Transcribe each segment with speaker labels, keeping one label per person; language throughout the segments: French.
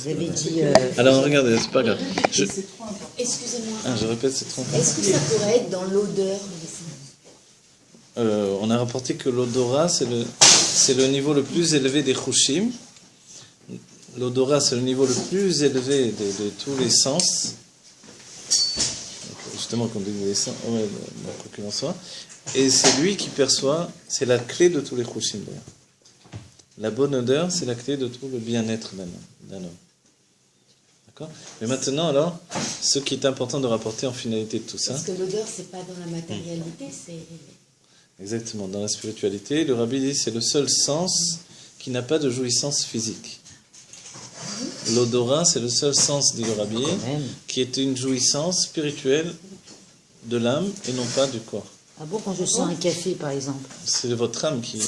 Speaker 1: Vous avez dit...
Speaker 2: Alors, regardez, c'est pas grave.
Speaker 3: Excusez-moi.
Speaker 2: Je répète, c'est trop.
Speaker 3: Est-ce que ça pourrait être dans l'odeur?
Speaker 2: On a rapporté que l'odorat, c'est le niveau le plus élevé des chushim. L'odorat, c'est le niveau le plus élevé de tous les sens. Justement, comme dit les sens, ouais, quoi qu'il en soit. Et c'est lui qui perçoit, c'est la clé de tous les chushim d'ailleurs. La bonne odeur, c'est la clé de tout le bien-être d'un homme. D'accord? Mais maintenant, alors, ce qui est important de rapporter en finalité de tout ça.
Speaker 3: Parce que l'odeur, c'est pas dans la matérialité, c'est...
Speaker 2: Exactement, dans la spiritualité, le rabbi dit c'est le seul sens qui n'a pas de jouissance physique. L'odorat, c'est le seul sens, dit le rabbi, qui est une jouissance spirituelle de l'âme et non pas du corps.
Speaker 1: Ah bon, quand je sens un café, par exemple?
Speaker 2: C'est votre âme qui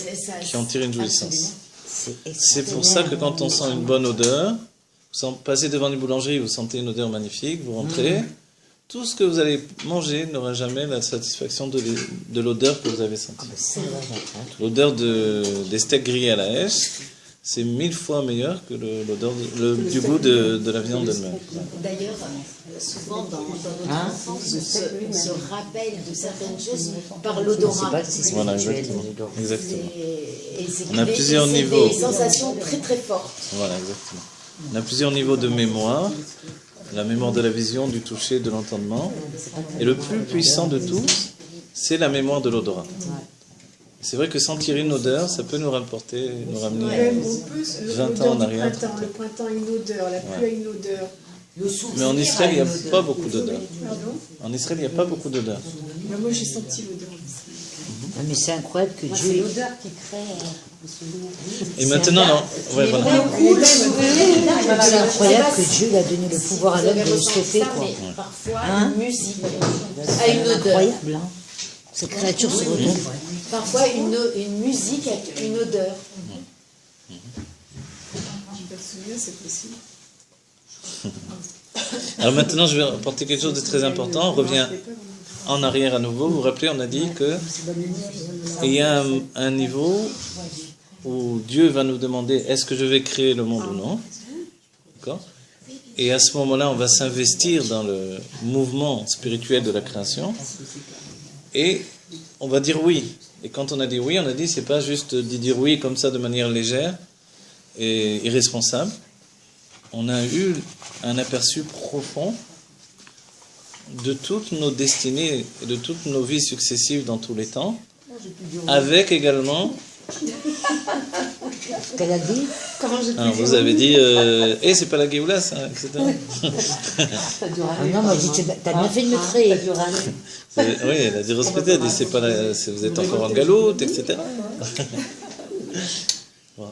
Speaker 2: en tire une jouissance.
Speaker 1: C'est
Speaker 2: C'est pour ça que quand on sent une bonne odeur, vous passez devant une boulangerie, vous sentez une odeur magnifique, vous rentrez, tout ce que vous allez manger n'aura jamais la satisfaction de l'odeur que vous avez sentie. L'odeur des steaks grillés à la hache, c'est 1000 fois meilleur que l'odeur du goût de la viande elle-même.
Speaker 3: D'ailleurs, souvent dans notre enfance, on se rappelle de certaines choses par l'odorat.
Speaker 2: Voilà, exactement.
Speaker 3: Et c'est
Speaker 2: On a plusieurs niveaux.
Speaker 3: des sensations très très fortes.
Speaker 2: Voilà, exactement. On a plusieurs niveaux de mémoire. La mémoire de la vision, du toucher, de l'entendement. Et le plus puissant de tous, c'est la mémoire de l'odorat. C'est vrai que sentir une odeur, ça peut nous rapporter, nous ramener 20 ans en arrière.
Speaker 4: Le printemps a une odeur, la pluie a une odeur.
Speaker 2: Mais en Israël, il n'y a pas beaucoup d'odeurs. En Israël, il n'y a pas beaucoup d'odeurs.
Speaker 4: Moi, j'ai senti l'odeur.
Speaker 1: Mais c'est incroyable que Dieu...
Speaker 3: C'est l'odeur qui crée...
Speaker 2: Et maintenant, non. Ouais, voilà.
Speaker 1: C'est incroyable que Dieu lui a donné le pouvoir à l'homme de le stopper, quoi.
Speaker 3: Parfois, une musique a une odeur.
Speaker 1: Incroyable, hein. Cette créature se retourne.
Speaker 3: Parfois, une musique a une odeur.
Speaker 4: C'est possible.
Speaker 2: Alors maintenant, je vais apporter quelque chose de très important. On revient en arrière à nouveau. Vous vous rappelez, on a dit que il y a un niveau où Dieu va nous demander est-ce que je vais créer le monde ou non. D'accord? Et à ce moment-là, on va s'investir dans le mouvement spirituel de la création. Et on va dire oui. Et quand on a dit oui, on a dit c'est pas juste de dire oui comme ça de manière légère et irresponsable. On a eu un aperçu profond de toutes nos destinées et de toutes nos vies successives dans tous les temps, avec également...
Speaker 1: Ce qu'elle a dit.
Speaker 2: Alors vous avez dit c'est pas la Géoula ça, etc.
Speaker 1: Non, moi je dis t'as bien fait de me créer.
Speaker 2: Oui, elle a dit respecter, elle dit c'est pas vous êtes encore en galoute, etc. Bon.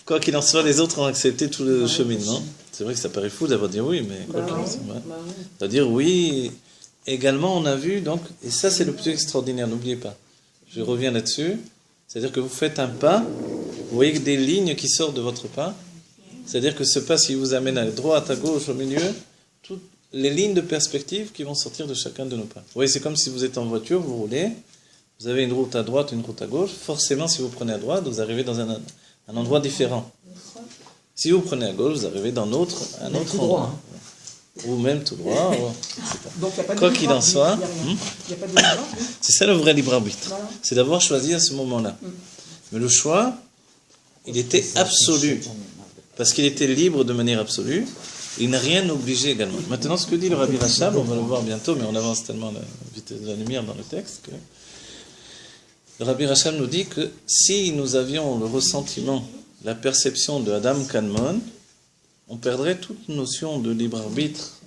Speaker 2: Quoi qu'il en soit, les autres ont accepté tout le cheminement. C'est vrai que ça paraît fou d'avoir dit oui, mais quoi qu'il en soit, c'est-à-dire oui. Également, on a vu donc, et ça c'est le plus extraordinaire, n'oubliez pas. Je reviens là-dessus. C'est-à-dire que vous faites un pas, vous voyez des lignes qui sortent de votre pas. C'est-à-dire que ce pas, s'il vous amène à droite, à gauche, au milieu, toutes les lignes de perspective qui vont sortir de chacun de nos pas. Vous voyez, c'est comme si vous êtes en voiture, vous roulez, vous avez une route à droite, une route à gauche. Forcément, si vous prenez à droite, vous arrivez dans un endroit différent. Si vous prenez à gauche, vous arrivez dans un autre endroit. Ou même tout droit.
Speaker 4: Donc,
Speaker 2: quoi qu'il en soit, c'est ça le vrai libre arbitre. Voilà. C'est d'avoir choisi à ce moment-là. Mais le choix, il était absolu. Parce qu'il était libre de manière absolue. Il n'a rien obligé également. Maintenant, ce que dit le Rabbi Rachab, on va le voir bientôt, mais on avance tellement la vitesse de la lumière dans le texte que le Rabbi Rachab nous dit que si nous avions le ressentiment, la perception de Adam Kanmon, on perdrait toute notion de libre arbitre,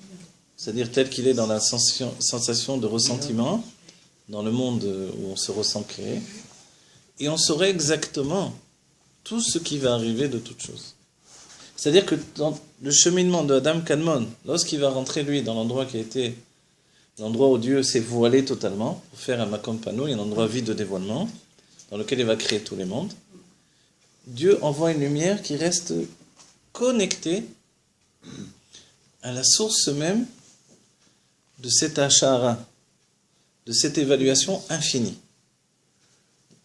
Speaker 2: c'est-à-dire tel qu'il est dans la sensation de ressentiment, dans le monde où on se ressent créé, et on saurait exactement tout ce qui va arriver de toute chose. C'est-à-dire que dans le cheminement de Adam Kanmon, lorsqu'il va rentrer lui dans l'endroit qui a été l'endroit où Dieu s'est voilé totalement, pour faire un Makom Panou, un endroit vide de dévoilement, dans lequel il va créer tous les mondes, Dieu envoie une lumière qui reste connectée à la source même de cet Ashara, de cette évaluation infinie.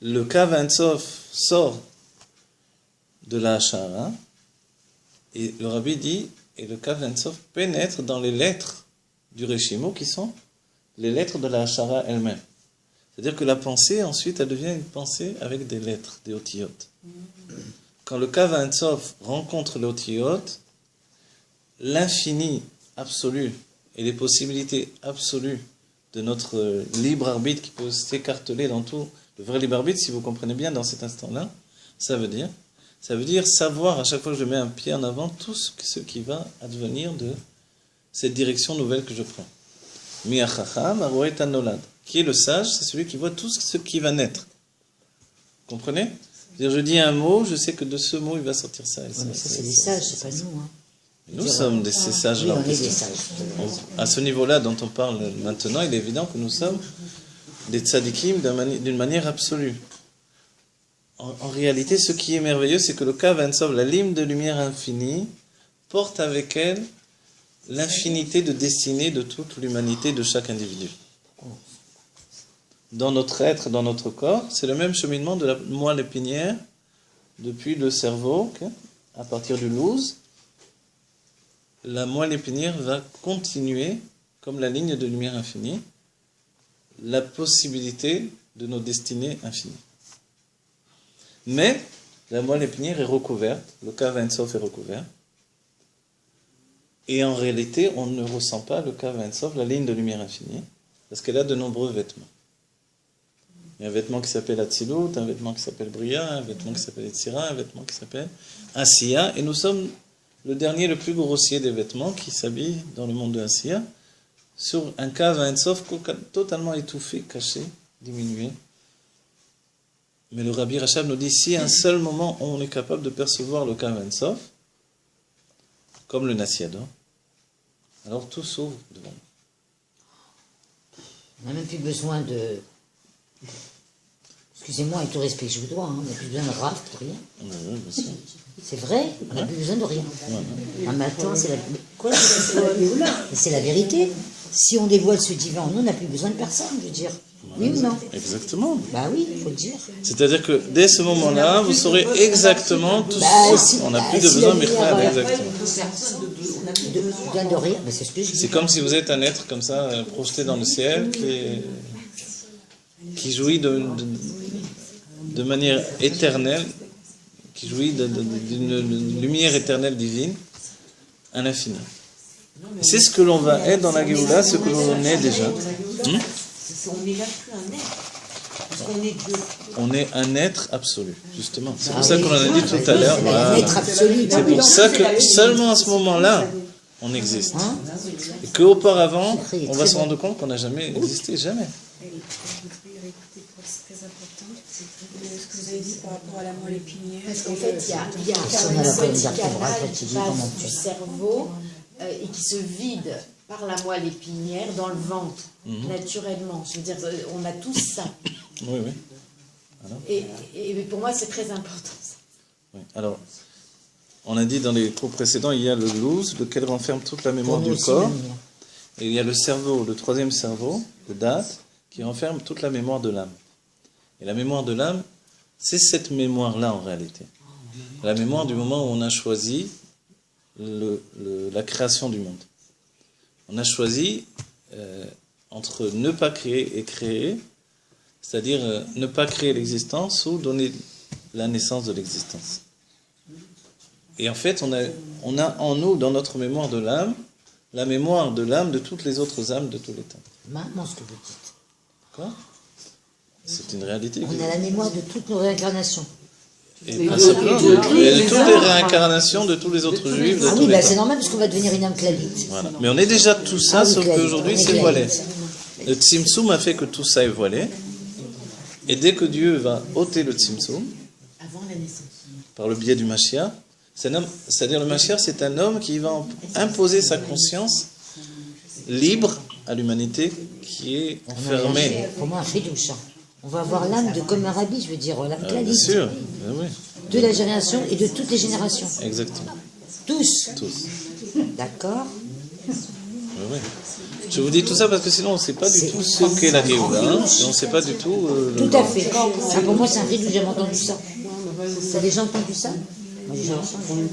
Speaker 2: Le Kav Ein Sof sort de la Ashara, Et le Rabbi dit, et le Kav Ein-Sof pénètre dans les lettres du Reshimo, qui sont les lettres de la Hashara elle-même. C'est-à-dire que la pensée, ensuite, elle devient une pensée avec des lettres, des otiyot. Quand le Kav Ein-Sof rencontre les otiyot, l'infini absolu et les possibilités absolues de notre libre arbitre qui peut s'écarteler dans tout, le vrai libre arbitre, si vous comprenez bien dans cet instant-là, ça veut dire savoir à chaque fois que je mets un pied en avant tout ce qui va advenir de cette direction nouvelle que je prends. Mi achacham aroet hanolad. Qui est le sage? C'est celui qui voit tout ce qui va naître. Vous comprenez? C'est-à-dire, je dis un mot, je sais que de ce mot il va sortir ça. Et ça,
Speaker 1: Mais ça, c'est des sages, c'est pas nous. Hein.
Speaker 2: Nous sommes ces sages-là.
Speaker 1: Oui, on est des sages.
Speaker 2: À ce niveau-là dont on parle maintenant, il est évident que nous sommes des tzadikim d'une manière absolue. En réalité, ce qui est merveilleux, c'est que le Kav Ein-Sof, la ligne de lumière infinie, porte avec elle l'infinité de destinée de toute l'humanité, de chaque individu. Dans notre être, dans notre corps, c'est le même cheminement de la moelle épinière, depuis le cerveau, à partir du louz. La moelle épinière va continuer, comme la ligne de lumière infinie, la possibilité de nos destinées infinies. Mais la moelle épinière est recouverte, le Kav Ein-Sof est recouvert, et en réalité, on ne ressent pas le Kav Ein-Sof, la ligne de lumière infinie, parce qu'elle a de nombreux vêtements. Il y a un vêtement qui s'appelle Atzilut, un vêtement qui s'appelle Bria, un vêtement qui s'appelle Yetzira, un vêtement qui s'appelle Asiya, et nous sommes le dernier, le plus grossier des vêtements qui s'habille dans le monde de Asiya, sur un Kav Ein-Sof totalement étouffé, caché, diminué. Mais le Rabbi Rachab nous dit, si à un seul moment on est capable de percevoir le Kav Ein-Sof, comme le Nasiador, alors tout s'ouvre devant nous.
Speaker 1: On n'a même plus besoin de... Excusez-moi, avec tout respect que je vous dois, hein, on n'a plus besoin de raf, de rien. C'est vrai, on n'a plus besoin de rien. Un matin, c'est la... Quoi, c'est la vérité. Si on dévoile ce divin en nous, on n'a plus besoin de personne, je veux dire. Oui ou non?
Speaker 2: Exactement.
Speaker 1: Bah oui, il faut le dire.
Speaker 2: C'est-à-dire que dès ce moment-là, vous saurez exactement tout ce on n'a plus de besoin, mais exactement.
Speaker 1: De rien, mais c'est ce que je dis.
Speaker 2: C'est comme si vous êtes un être comme ça, projeté dans le ciel, qui jouit de manière éternelle, qui jouit d'une lumière éternelle divine, à l'infini. C'est ce que l'on va être dans la Géoula, ce que l'on est déjà.
Speaker 3: On n'est même plus un être, parce qu'on est Dieu.
Speaker 2: On est un être absolu, justement. C'est pour ça qu'on en a dit tout à l'heure.
Speaker 1: Un être absolu.
Speaker 2: C'est pour ça que seulement à ce moment-là, on existe. Et qu'auparavant, on va se rendre compte qu'on n'a jamais existé, jamais.
Speaker 4: C'est très important. Ce que vous avez dit par rapport à la moelle épinière.
Speaker 3: Parce qu'en fait, il y a un petit canal qui passe du cerveau et qui se vide par la moelle épinière dans le ventre, naturellement. Je veux dire, on a tous ça.
Speaker 2: Oui, oui. Alors,
Speaker 3: et pour moi, c'est très important, ça.
Speaker 2: oui. Alors, on a dit dans les cours précédents, il y a le louz, lequel renferme toute la mémoire du corps. Et il y a le cerveau, le troisième cerveau, le date, qui renferme toute la mémoire de l'âme. Et la mémoire de l'âme, c'est cette mémoire-là en réalité. La mémoire du moment où on a choisi la création du monde. On a choisi entre ne pas créer et créer, c'est-à-dire ne pas créer l'existence ou donner la naissance de l'existence. Et en fait, on a en nous, dans notre mémoire de l'âme, la mémoire de l'âme de toutes les autres âmes de tous les temps.
Speaker 1: Maintenant, ce que vous dites.
Speaker 2: Quoi? C'est une réalité.
Speaker 1: On a la mémoire de toutes nos réincarnations.
Speaker 2: Et pas simplement, de toutes les réincarnations de tous les autres juifs de
Speaker 1: Ah
Speaker 2: tous
Speaker 1: oui,
Speaker 2: les
Speaker 1: bah,
Speaker 2: temps.
Speaker 1: c'est normal parce qu'on va devenir une âme clavite.
Speaker 2: Voilà. Mais on est déjà tout ça, sauf
Speaker 1: clavier.
Speaker 2: qu'aujourd'hui
Speaker 1: On est
Speaker 2: c'est
Speaker 1: clavier.
Speaker 2: voilé. Le Tzimtzum a fait que tout ça est voilé. Et dès que Dieu va ôter le Tzimtzum,
Speaker 3: Avant la naissance.
Speaker 2: par le biais du Mashiach, c'est-à-dire le Mashiach, c'est un homme qui va imposer sa conscience libre à l'humanité qui est enfermée.
Speaker 1: Pour moi, un chidouche. On va avoir l'âme de comme un rabbi, je veux dire, l'âme
Speaker 2: Bien
Speaker 1: clavite.
Speaker 2: sûr, oui,
Speaker 1: De la génération et de toutes les générations.
Speaker 2: exactement.
Speaker 1: Tous.
Speaker 2: Tous.
Speaker 1: D'accord?
Speaker 2: Oui, oui. Je vous dis tout ça parce que sinon on ne sait pas du tout ce qu'est la Géoula, hein, et on ne sait pas du tout...
Speaker 1: Tout à fait. Ah, pour moi, c'est un chidouche, j'ai jamais entendu ça. T'as déjà entendu ça? Moi, j'ai jamais entendu.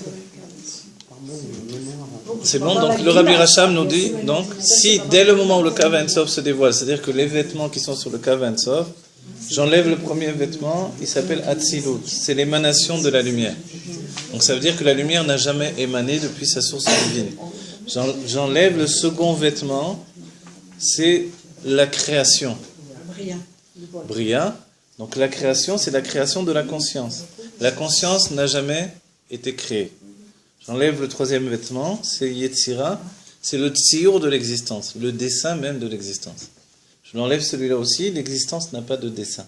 Speaker 2: C'est bon, donc le Rabbi Racham nous dit, donc, si dès le moment où le Kav Sof se dévoile, c'est-à-dire que les vêtements qui sont sur le Kav Sof, j'enlève le premier vêtement, il s'appelle Atzilut, c'est l'émanation de la lumière. Donc ça veut dire que la lumière n'a jamais émané depuis sa source divine. J'enlève le second vêtement, c'est la création. Bria. Donc la création, c'est la création de la conscience. La conscience n'a jamais été créée. J'enlève le troisième vêtement, c'est Yetzira, c'est le tziour de l'existence, le dessin même de l'existence. Je l'enlève celui-là aussi, l'existence n'a pas de dessin.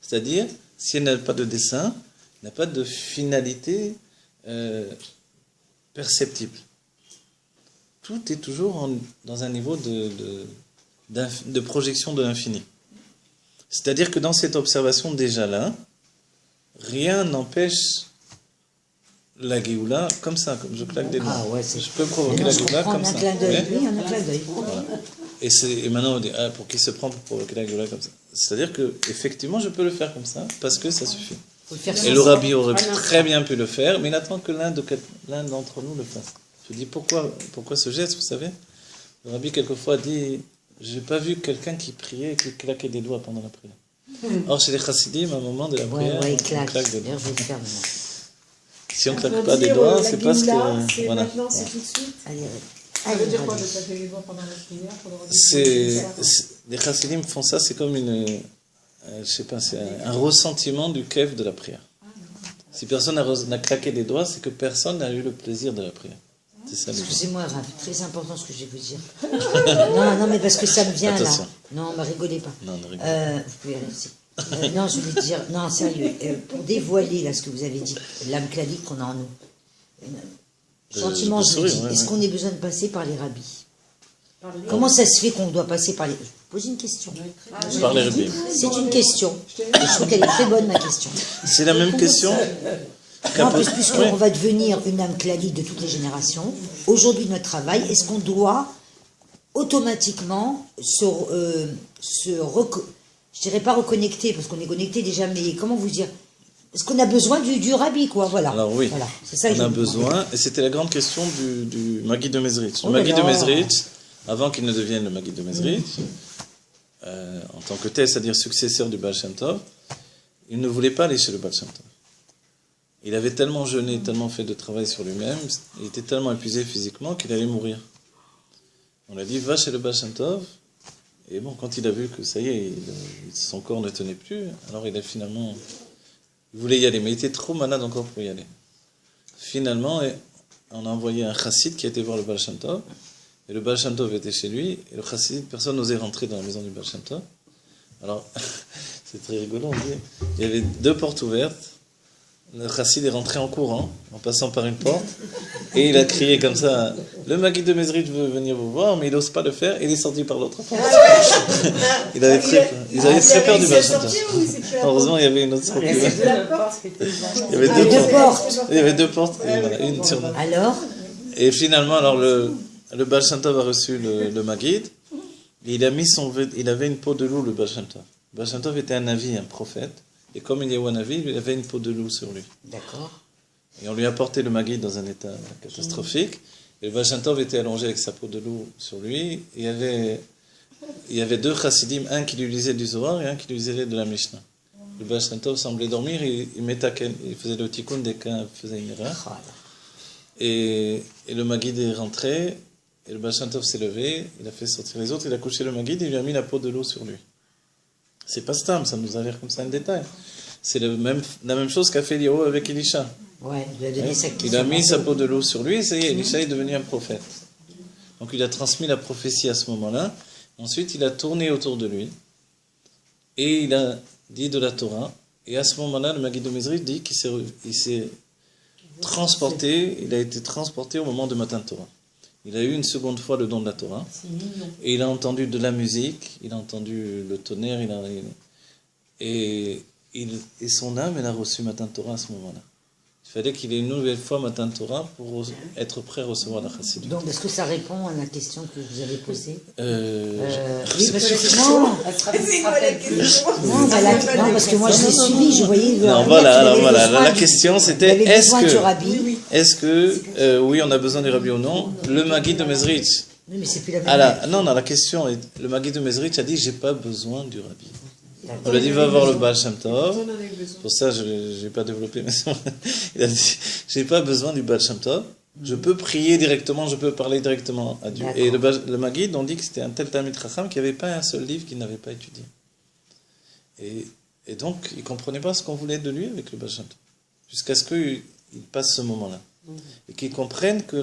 Speaker 2: C'est-à-dire, si elle n'a pas de dessin, elle n'a pas de finalité perceptible. Tout est toujours dans un niveau de projection de l'infini. C'est-à-dire que dans cette observation déjà là, rien n'empêche la Géoula comme ça, comme je claque des doigts.
Speaker 1: Ah ouais,
Speaker 2: je peux provoquer la Géoula comme ça.
Speaker 1: Un clin d'œil, oui, un clin d'œil.
Speaker 2: Voilà. Et maintenant on dit, pour qui se prend pour provoquer la Géoula comme ça. C'est-à-dire que effectivement je peux le faire comme ça, parce que ça suffit. Et le Rabbi aurait très bien pu le faire, mais il attend que l'un d'entre nous le fasse. Je dis, pourquoi ce geste, vous savez? Le Rabbi quelquefois dit, j'ai pas vu quelqu'un qui priait et qui claquait des doigts pendant la prière. Or chez les chassidim, à un moment de la prière,
Speaker 1: Ouais,
Speaker 2: on claque des doigts.
Speaker 1: Je vais le faire maintenant.
Speaker 2: Si on ne claque pas des doigts, c'est parce que... Voilà.
Speaker 4: Maintenant, c'est tout de suite.
Speaker 1: Ça
Speaker 4: veut dire quoi de claquer les doigts pendant la
Speaker 2: Les
Speaker 4: prière?
Speaker 2: chassidim font ça, c'est comme je sais pas, c'est un ressentiment du kef de la prière. Si personne n'a claqué des doigts, c'est que personne n'a eu le plaisir de la prière. C'est ça.
Speaker 1: Excusez-moi, Rav, très important ce que je vais vous dire. non, mais parce que ça me vient
Speaker 2: Attention.
Speaker 1: là. Non, mais rigolez pas.
Speaker 2: Non, ne rigolez
Speaker 1: vous pouvez rester. Non, je voulais dire, non, sérieux, pour dévoiler là ce que vous avez dit, l'âme clalique qu'on a en nous. Sentiment, je me dis, est-ce qu'on a besoin de passer par les rabbis? Comment ça se fait qu'on doit passer par les... Je vous pose une question.
Speaker 2: Par les rabbis.
Speaker 1: C'est une question. Et je trouve qu'elle est très bonne, ma question.
Speaker 2: C'est la même question.
Speaker 1: Non, puisqu'on va devenir une âme clalique de toutes les générations, aujourd'hui notre travail, est-ce qu'on doit automatiquement je dirais pas reconnecter, parce qu'on est connecté déjà, mais comment vous dire? Est-ce qu'on a besoin du rabbi, quoi? Voilà.
Speaker 2: Alors oui,
Speaker 1: voilà. C'est ça
Speaker 2: on a besoin, et c'était la grande question du Maguide de Mezrich. Le
Speaker 1: Oh
Speaker 2: Maguide de Mezrich, avant qu'il ne devienne le Maguide de Mezrich, en tant que tel, c'est-à-dire successeur du Baal Shem Tov, il ne voulait pas aller chez le Baal Shem Tov. Il avait tellement jeûné, tellement fait de travail sur lui-même, il était tellement épuisé physiquement qu'il allait mourir. On lui a dit, va chez le Baal Shem Tov. Et bon, quand il a vu que ça y est, son corps ne tenait plus, alors il a finalement... Il voulait y aller, mais il était trop malade encore pour y aller. Finalement, on a envoyé un chassid qui a été voir le Baal Shem Tov, et le Baal Shem Tov était chez lui, et le chassid, personne n'osait rentrer dans la maison du Baal Shem Tov. Alors, c'est très rigolo, on dit, il y avait 2 portes ouvertes. Le chassid est rentré en courant, en passant par une porte, et il a crié comme ça, le Maguide de Mezrich veut venir vous voir, mais il n'ose pas le faire, et il est sorti par l'autre porte. Ils avaient très peur du Baal Shem Tov. Heureusement, il y avait une autre sortie. Il y avait 2 portes. Il y avait 2 portes, et voilà, une sur l'autre.
Speaker 1: Alors
Speaker 2: Et finalement, alors le Baal Shem Tov a reçu le Maguide, et il avait une peau de loup, le Baal Shem Tov. Le Baal Shem Tov était un navi, un prophète. Et comme il y a un navi, il avait une peau de loup sur lui.
Speaker 1: D'accord.
Speaker 2: Et on lui a porté le Maguide dans un état catastrophique. Et le Baal Shem Tov était allongé avec sa peau de loup sur lui. Et il y avait 2 chassidim, un qui lui lisait du Zohar et un qui lui lisait de la Mishnah. Le Baal Shem Tov semblait dormir, il faisait le tikkun dès qu'un faisait une erreur. Et le Maguide est rentré, et le Baal Shem Tov s'est levé, il a fait sortir les autres, il a couché le Maguide et il lui a mis la peau de loup sur lui. C'est pas stam, ça nous a l'air comme ça un détail. C'est la même chose qu'a fait Eliyahu avec Elisha.
Speaker 1: Ouais, il
Speaker 2: a mis sa peau de loup sur lui, et ça y est, Elisha est devenu un prophète. Donc il a transmis la prophétie à ce moment-là. Ensuite, il a tourné autour de lui, et il a dit de la Torah. Et à ce moment-là, le Maguide de Mezrich dit qu'il s'est transporté, il a été transporté au moment de Matan Torah. Il a eu une seconde fois le don de la Torah, et il a entendu de la musique, il a entendu le tonnerre, et son âme, elle a reçu Matan Torah à ce moment-là. fallait qu'il ait une nouvelle fois Matan Torah pour être prêt à recevoir la Chassidut.
Speaker 1: Donc, est-ce que ça répond à la question que vous avez posée
Speaker 2: Oui,
Speaker 1: parce que non,
Speaker 4: C'est quoi la question?
Speaker 1: non, parce que moi je l'ai suivi, je voyais.
Speaker 2: Non, voilà. La question c'était est-ce que oui, on a besoin du Rabbi ou non? Le Maguid de Mezrich.
Speaker 1: Oui, mais c'est plus la même.
Speaker 2: Non, la question est, le Maguid de Mezrich a dit j'ai pas besoin du Rabbi. On lui a dit va voir le Baal Shem Tov. Pour ça, je n'ai pas développé, mais il a dit j'ai pas besoin du Baal Shem Tov. Je peux prier directement, je peux parler directement à Dieu. Et le Maguid, on dit que c'était un tel Talmid Chacham qu'il n'y avait pas un seul livre qu'il n'avait pas étudié. Et donc, il ne comprenait pas ce qu'on voulait de lui avec le Baal Shem Tov. Jusqu'à ce qu'il passe ce moment-là. Et qu'il comprenne que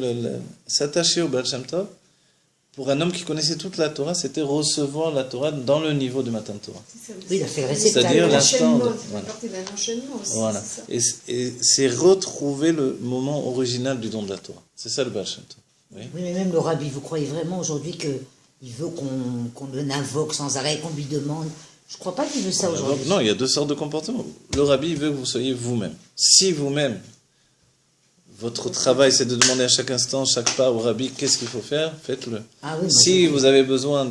Speaker 2: s'attacher au Baal Shem Tov, pour un homme qui connaissait toute la Torah, c'était recevoir la Torah dans le niveau de Matan Torah.
Speaker 1: Oui, il a fait le récital.
Speaker 2: C'est-à-dire l'instant.
Speaker 4: Voilà.
Speaker 2: Et c'est retrouver le moment original du don de la Torah. C'est ça le Baal Shem Tov. Oui,
Speaker 1: mais même le Rabbi, vous croyez vraiment aujourd'hui qu'il veut qu'on l'invoque sans arrêt, qu'on lui demande? Je ne crois pas qu'il veut ça aujourd'hui.
Speaker 2: Non, il y a deux sortes de comportements. Le Rabbi veut que vous soyez vous-même. Si vous-même, votre travail, c'est de demander à chaque instant, chaque pas au Rabbi, qu'est-ce qu'il faut faire, faites-le. Si vous avez besoin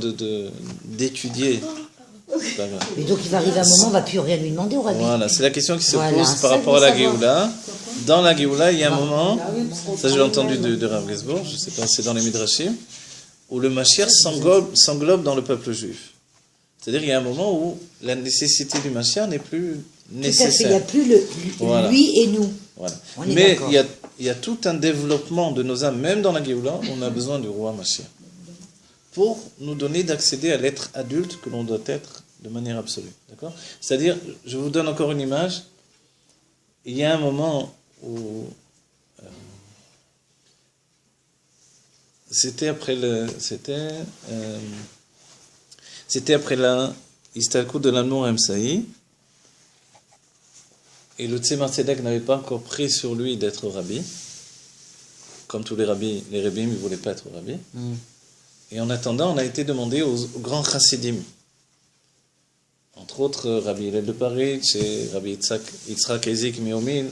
Speaker 2: d'étudier, c'est pas grave.
Speaker 1: Et donc il va arriver un moment, on ne va plus rien lui demander au Rabbi.
Speaker 2: Voilà, c'est la question qui se pose par rapport à la Géoula. Dans la Géoula, il y a un moment, ça je l'ai entendu de Rav Gainsbourg, je ne sais pas si c'est dans les Midrashim, où le Mashiach s'englobe dans le peuple juif. C'est-à-dire qu'il y a un moment où la nécessité du Mashiach n'est plus nécessaire.
Speaker 1: Tout à fait, il n'y a plus lui et nous.
Speaker 2: Voilà. Mais il y a tout un développement de nos âmes, même dans la Géoula, on a besoin du roi Mashiach. Pour nous donner d'accéder à l'être adulte que l'on doit être de manière absolue. D'accord ? C'est-à-dire, je vous donne encore une image, il y a un moment où c'était après la Istalkut de l'Admor Emsaï, et le Tzemar Tzedek n'avait pas encore pris sur lui d'être rabbi. Comme tous les rabbis, les rabbins ne voulaient pas être rabbi. Et en attendant, on a été demandé aux grands chassidim. Entre autres, Rabbi Hillel de Paris, et Rabbi Yitzhak Ezik Meomil.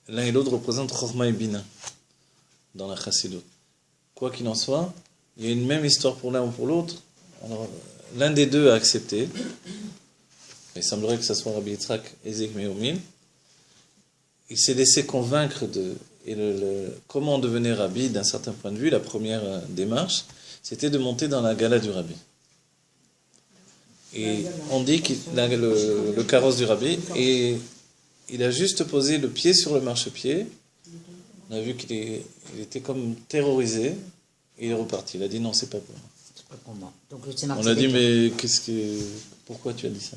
Speaker 2: L'un et l'autre représentent Chorma et Bina dans la chassidut. Quoi qu'il en soit, il y a une même histoire pour l'un ou pour l'autre. Alors, l'un des deux a accepté. Il semblerait que ce soit Rabbi Yitzhak Ezik Meomil. Il s'est laissé convaincre comment devenir rabbi d'un certain point de vue. La première démarche, c'était de monter dans la gala du rabbi. Et on dit le carrosse du rabbi, et il a juste posé le pied sur le marchepied. On a vu qu'il était comme terrorisé, et il est reparti. Il a dit non, c'est pas pour moi.
Speaker 1: C'est pas pour moi. Donc,
Speaker 2: on a dit mais pourquoi tu as dit ça?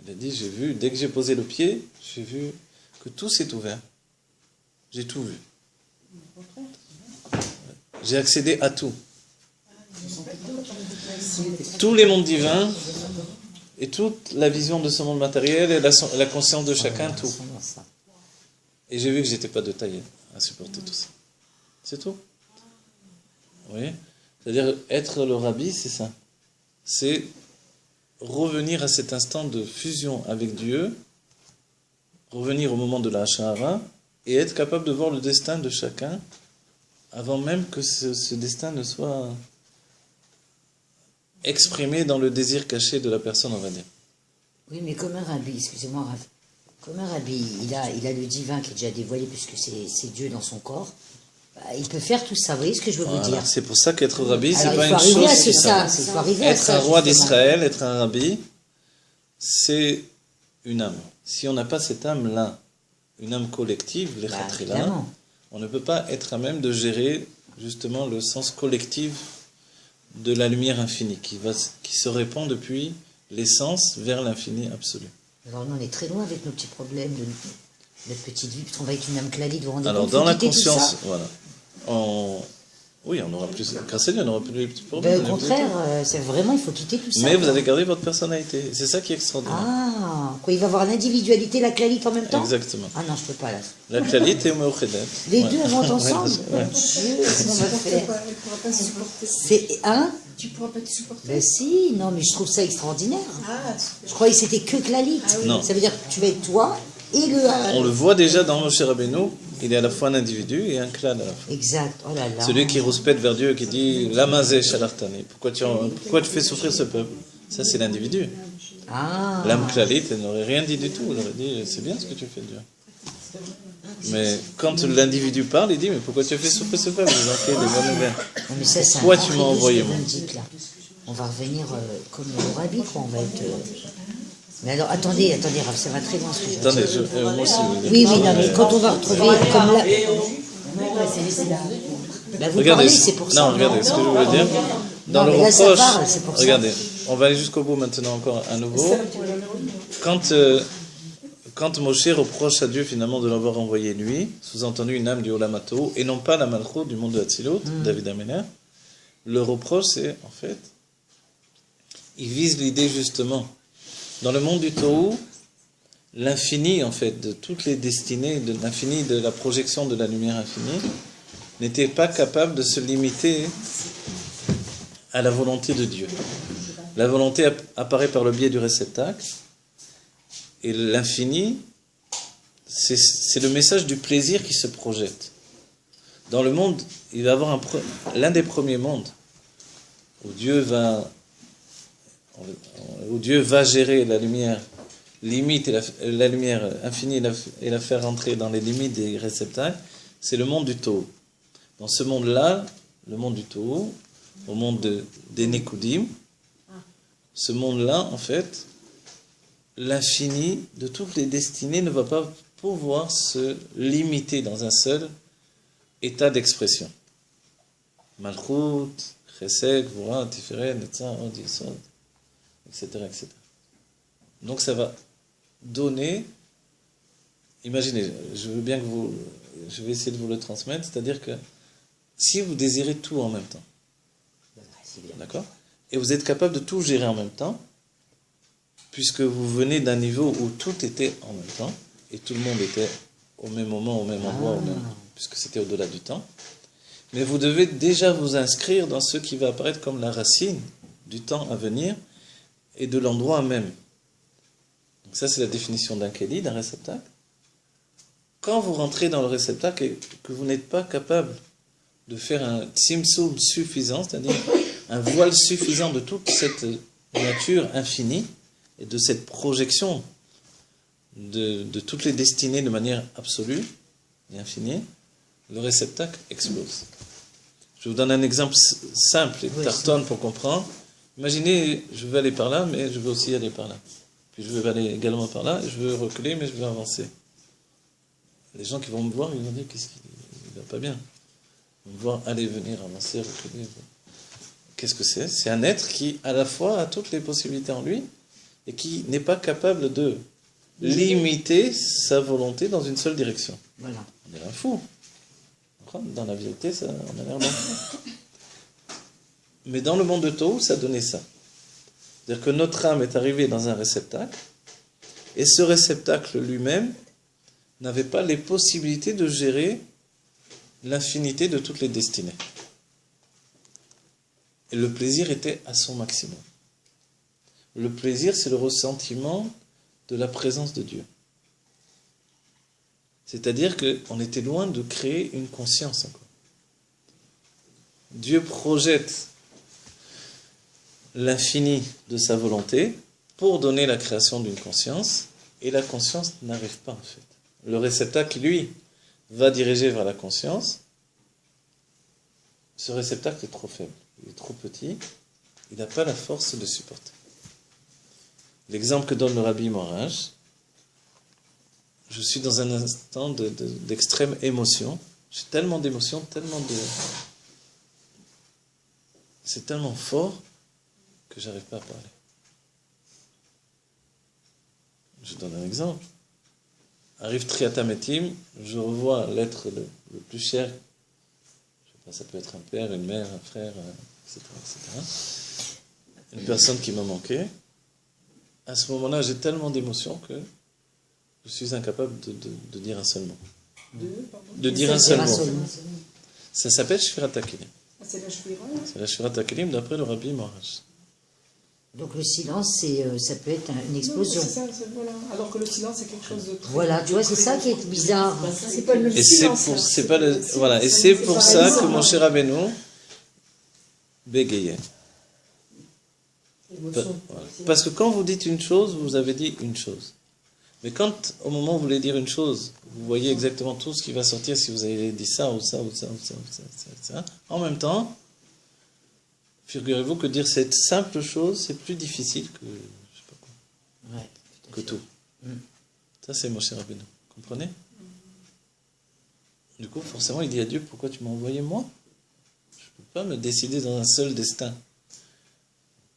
Speaker 2: Il a dit dès que j'ai posé le pied, j'ai vu que tout s'est ouvert. J'ai tout vu. J'ai accédé à tout. Tous les mondes divins et toute la vision de ce monde matériel et la conscience de chacun, tout. Et j'ai vu que j'étais pas de taille à supporter tout ça. C'est tout. Oui. C'est-à-dire être le rabbi, c'est ça. C'est revenir à cet instant de fusion avec Dieu, revenir au moment de la Hashahara, et être capable de voir le destin de chacun avant même que ce destin ne soit exprimé dans le désir caché de la personne, on va dire.
Speaker 1: Oui, mais comme un rabbi, excusez-moi, Rav, comme un rabbi, il a le divin qui est déjà dévoilé puisque c'est Dieu dans son corps, il peut faire tout ça, vous voyez ce que je veux vous dire?
Speaker 2: C'est pour ça qu'être rabbi, c'est pas une chose si simple. Être un roi d'Israël, être un rabbi, c'est une âme. Si on n'a pas cette âme-là, une âme collective, les Khatrila, on ne peut pas être à même de gérer justement le sens collectif de la lumière infinie qui se répand depuis l'essence vers l'infini absolu.
Speaker 1: Alors nous on est très loin avec nos petits problèmes de notre petite vie, puisqu'on va être une âme cladie, vous rendez
Speaker 2: compte. Alors
Speaker 1: compte,
Speaker 2: dans la conscience, voilà. Oui, on aura plus. Grâce à Dieu, on n'aura plus de petits problèmes.
Speaker 1: Au contraire, c'est vraiment, il faut quitter tout ça.
Speaker 2: Mais vous avez gardé votre personnalité. C'est ça qui est extraordinaire.
Speaker 1: Ah, quoi, il va avoir l'individualité, la clalite en même temps?
Speaker 2: Exactement.
Speaker 1: Ah non, je peux pas là.
Speaker 2: La clalite et Meochedet.
Speaker 1: Les deux vont ensemble. Mon Dieu, comment on va faire?
Speaker 4: Tu pourras pas te supporter.
Speaker 1: C'est
Speaker 4: Tu pourras pas te supporter.
Speaker 1: Ben si, non, mais je trouve ça extraordinaire.
Speaker 4: Ah,
Speaker 1: je croyais que c'était que clalite.
Speaker 2: Non.
Speaker 1: Ça veut dire que tu vas être toi et le...
Speaker 2: On le voit déjà dans Moshe Rabbeinu, il est à la fois un individu et un clan à la fois.
Speaker 1: Exact, oh là là.
Speaker 2: Celui qui rouspète vers Dieu, qui dit Lamazé Shalartani, pourquoi tu fais souffrir ce peuple? Ça, c'est l'individu.
Speaker 1: Ah.
Speaker 2: L'âme clalite, elle n'aurait rien dit du tout. Elle aurait dit c'est bien ce que tu fais, Dieu. Mais quand l'individu parle, il dit mais pourquoi tu as fait souffrir ce peuple? Ils ont fait des bonnes nouvelles.
Speaker 1: Mais ça, c'est
Speaker 2: Pourquoi tu m'as envoyé, moi?
Speaker 1: On va revenir comme le rabbi, quoi. On va être. Mais alors, attendez, Raph, ça va très loin ce que je veux
Speaker 2: Attendez,
Speaker 1: dire.
Speaker 2: moi aussi.
Speaker 1: Oui, non, mais quand on va retrouver comme là. Bah, vous
Speaker 2: Regardez,
Speaker 1: parlez, c'est pour ça.
Speaker 2: non, regardez, ce que je voulais dire. Dans
Speaker 1: Non,
Speaker 2: le
Speaker 1: mais là, ça
Speaker 2: reproche,
Speaker 1: parle, c'est pour ça.
Speaker 2: regardez, on va aller jusqu'au bout maintenant encore à nouveau. Quand Moshe reproche à Dieu finalement de l'avoir envoyé lui, sous-entendu une âme du Olamato, et non pas la Malchut du monde de Hatzilut, David Améler, le reproche c'est, en fait, il vise l'idée justement, dans le monde du Tohu, l'infini en fait, de toutes les destinées, de l'infini, de la projection de la lumière infinie, n'était pas capable de se limiter à la volonté de Dieu. La volonté apparaît par le biais du réceptacle, et l'infini, c'est le message du plaisir qui se projette. Dans le monde, il va y avoir l'un des premiers mondes où Dieu va gérer la lumière limite et la lumière infinie et la faire rentrer dans les limites des réceptacles, c'est le monde du Tohu. Dans ce monde-là, le monde du Tohu, au monde des Nekudim, ce monde-là, en fait, l'infini de toutes les destinées ne va pas pouvoir se limiter dans un seul état d'expression. Malchut, Chesed, Gvura, Tiferet, Netzah, Od, Yesod, etc., etc. Donc ça va donner, imaginez, je vais essayer de vous le transmettre, c'est-à-dire que si vous désirez tout en même temps, d'accord, et vous êtes capable de tout gérer en même temps, puisque vous venez d'un niveau où tout était en même temps, et tout le monde était au même moment, au même endroit, puisque c'était au-delà du temps, mais vous devez déjà vous inscrire dans ce qui va apparaître comme la racine du temps à venir et de l'endroit même. Donc ça, c'est la définition d'un kéli, d'un réceptacle. Quand vous rentrez dans le réceptacle et que vous n'êtes pas capable de faire un tzimtzum suffisant, c'est-à-dire un voile suffisant de toute cette nature infinie et de cette projection de toutes les destinées de manière absolue et infinie, le réceptacle explose. Je vous donne un exemple simple et tartonne pour comprendre. Imaginez, je veux aller par là, mais je veux aussi aller par là. Puis je veux aller également par là, je veux reculer, mais je veux avancer. Les gens qui vont me voir, ils vont dire qu'est-ce qu'il va pas bien. Ils vont me voir aller, venir, avancer, reculer. Qu'est-ce que c'est? C'est un être qui, à la fois, a toutes les possibilités en lui et qui n'est pas capable de limiter sa volonté dans une seule direction.
Speaker 1: Voilà.
Speaker 2: On est un fou. Dans la vérité, ça, on a l'air d'un fou. Mais dans le monde de Tohu, ça donnait ça. C'est-à-dire que notre âme est arrivée dans un réceptacle, et ce réceptacle lui-même n'avait pas les possibilités de gérer l'infinité de toutes les destinées. Et le plaisir était à son maximum. Le plaisir, c'est le ressentiment de la présence de Dieu. C'est-à-dire qu'on était loin de créer une conscience encore. Dieu projette l'infini de sa volonté pour donner la création d'une conscience, et la conscience n'arrive pas en fait. Le réceptacle, lui, va diriger vers la conscience. Ce réceptacle est trop faible, il est trop petit, il n'a pas la force de supporter. L'exemple que donne le Rabbi Moirage, je suis dans un instant d'extrême émotion. J'ai tellement d'émotions, c'est tellement fort que j'arrive pas à parler. Je donne un exemple. Arrive Triatametim, je revois l'être le plus cher. Je sais pas, ça peut être un père, une mère, un frère, etc., etc. Une personne qui m'a manqué. À ce moment-là, j'ai tellement d'émotions que je suis incapable de dire un seul mot. De dire un seul mot. Ça s'appelle Shvirat HaKelim.
Speaker 4: C'est la Shvira.
Speaker 2: C'est la Shvirat HaKelim d'après le Rabbi Moirage.
Speaker 1: Donc le silence, ça peut être une explosion.
Speaker 4: Non, c'est ça, voilà. Alors que le silence, c'est quelque chose de très...
Speaker 1: Voilà, tu vois, c'est ça qui est bizarre.
Speaker 4: C'est pas le même
Speaker 2: Et
Speaker 4: silence.
Speaker 2: c'est pas le, voilà, et c'est pour ça que mon cher Rabbeinu bégayait. Voilà. Parce que quand vous dites une chose, vous avez dit une chose. Mais quand, au moment où vous voulez dire une chose, vous voyez exactement tout ce qui va sortir si vous avez dit ça, ou ça, ou ça, ou ça, ou ça, ça. En même temps, figurez-vous que dire cette simple chose, c'est plus difficile que, je sais pas quoi, que tout. Ça, c'est mon cher Rabbeinu. Comprenez? Du coup, forcément, il dit à Dieu, pourquoi tu m'as envoyé moi? Je ne peux pas me décider dans un seul destin.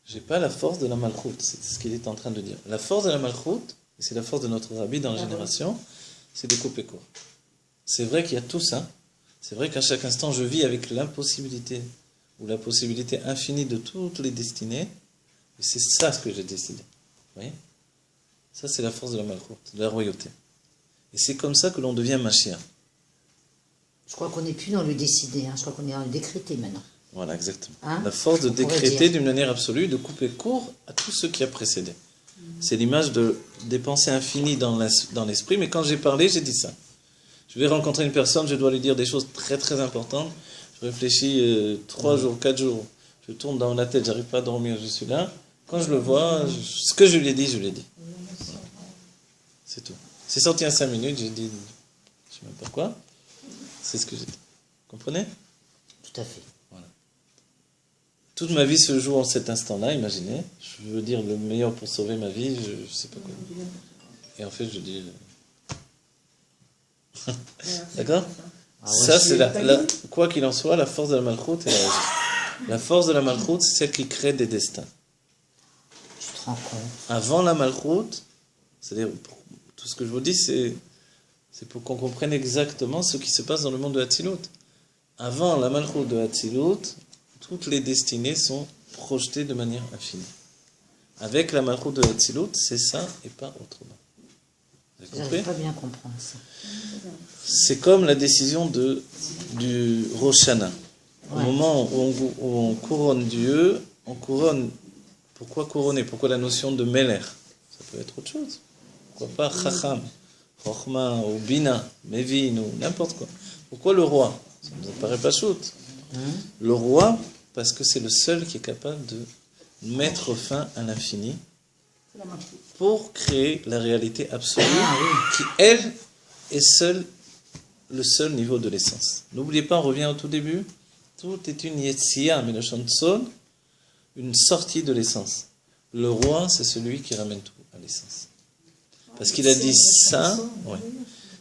Speaker 2: Je n'ai pas la force de la malchoute, c'est ce qu'il est en train de dire. La force de la malchoute, et c'est la force de notre rabbi dans la génération, c'est de couper court. C'est vrai qu'il y a tout ça. C'est vrai qu'à chaque instant, je vis avec l'impossibilité ou la possibilité infinie de toutes les destinées. Et c'est ça ce que j'ai décidé. Vous voyez? Ça, c'est la force de la malchoute, de la royauté. Et c'est comme ça que l'on devient Mashiach.
Speaker 1: Je crois qu'on n'est plus dans le décider, je crois qu'on est dans le décréter maintenant.
Speaker 2: Voilà, exactement.
Speaker 1: Hein?
Speaker 2: La force de
Speaker 1: On pourrait
Speaker 2: décréter
Speaker 1: dire.
Speaker 2: d'une manière absolue, de couper court à tout ce qui a précédé. C'est l'image des pensées infinies dans l'esprit, mais quand j'ai parlé, j'ai dit ça. Je vais rencontrer une personne, je dois lui dire des choses très très importantes. Je réfléchis 3 jours, 4 jours, je tourne dans la tête, j'arrive pas à dormir, je suis là. Quand je le vois, ce que je lui ai dit, je l'ai dit. Voilà. C'est tout. C'est sorti en 5 minutes, j'ai dit, je sais même pas quoi. C'est ce que j'ai dit. Comprenez?
Speaker 1: Tout à fait.
Speaker 2: Voilà. Toute ma vie se joue en cet instant-là, imaginez. Je veux dire le meilleur pour sauver ma vie, je sais pas quoi. Et en fait, je dis... D'accord? Ça, c'est quoi qu'il en soit, la force de la malchoute est la force de la malchoute, c'est celle qui crée des destins.
Speaker 1: Tu te rends compte.
Speaker 2: Avant la malchoute, c'est-à-dire, tout ce que je vous dis, c'est pour qu'on comprenne exactement ce qui se passe dans le monde de Hatzilut. Avant la malchoute de Hatzilut, toutes les destinées sont projetées de manière infinie. Avec la malchoute de Hatzilut, c'est ça et pas autrement. Vous avez compris?
Speaker 1: J'arrive pas bien à comprendre ça.
Speaker 2: C'est comme la décision du Rosh Hashanah. Au moment où on couronne Dieu, on couronne. Pourquoi couronner? Pourquoi la notion de Meler? Ça peut être autre chose. Pourquoi pas Chacham, Chochma, ou Bina, Mevin, ou n'importe quoi. Pourquoi le roi? Ça ne nous apparaît pas shoot. Le roi, parce que c'est le seul qui est capable de mettre fin à l'infini pour créer la réalité absolue qui, elle, est le seul niveau de l'essence. N'oubliez pas, on revient au tout début, tout est une Yetzia, mais le chanson, une sortie de l'essence. Le roi, c'est celui qui ramène tout à l'essence. Parce qu'il a dit ça,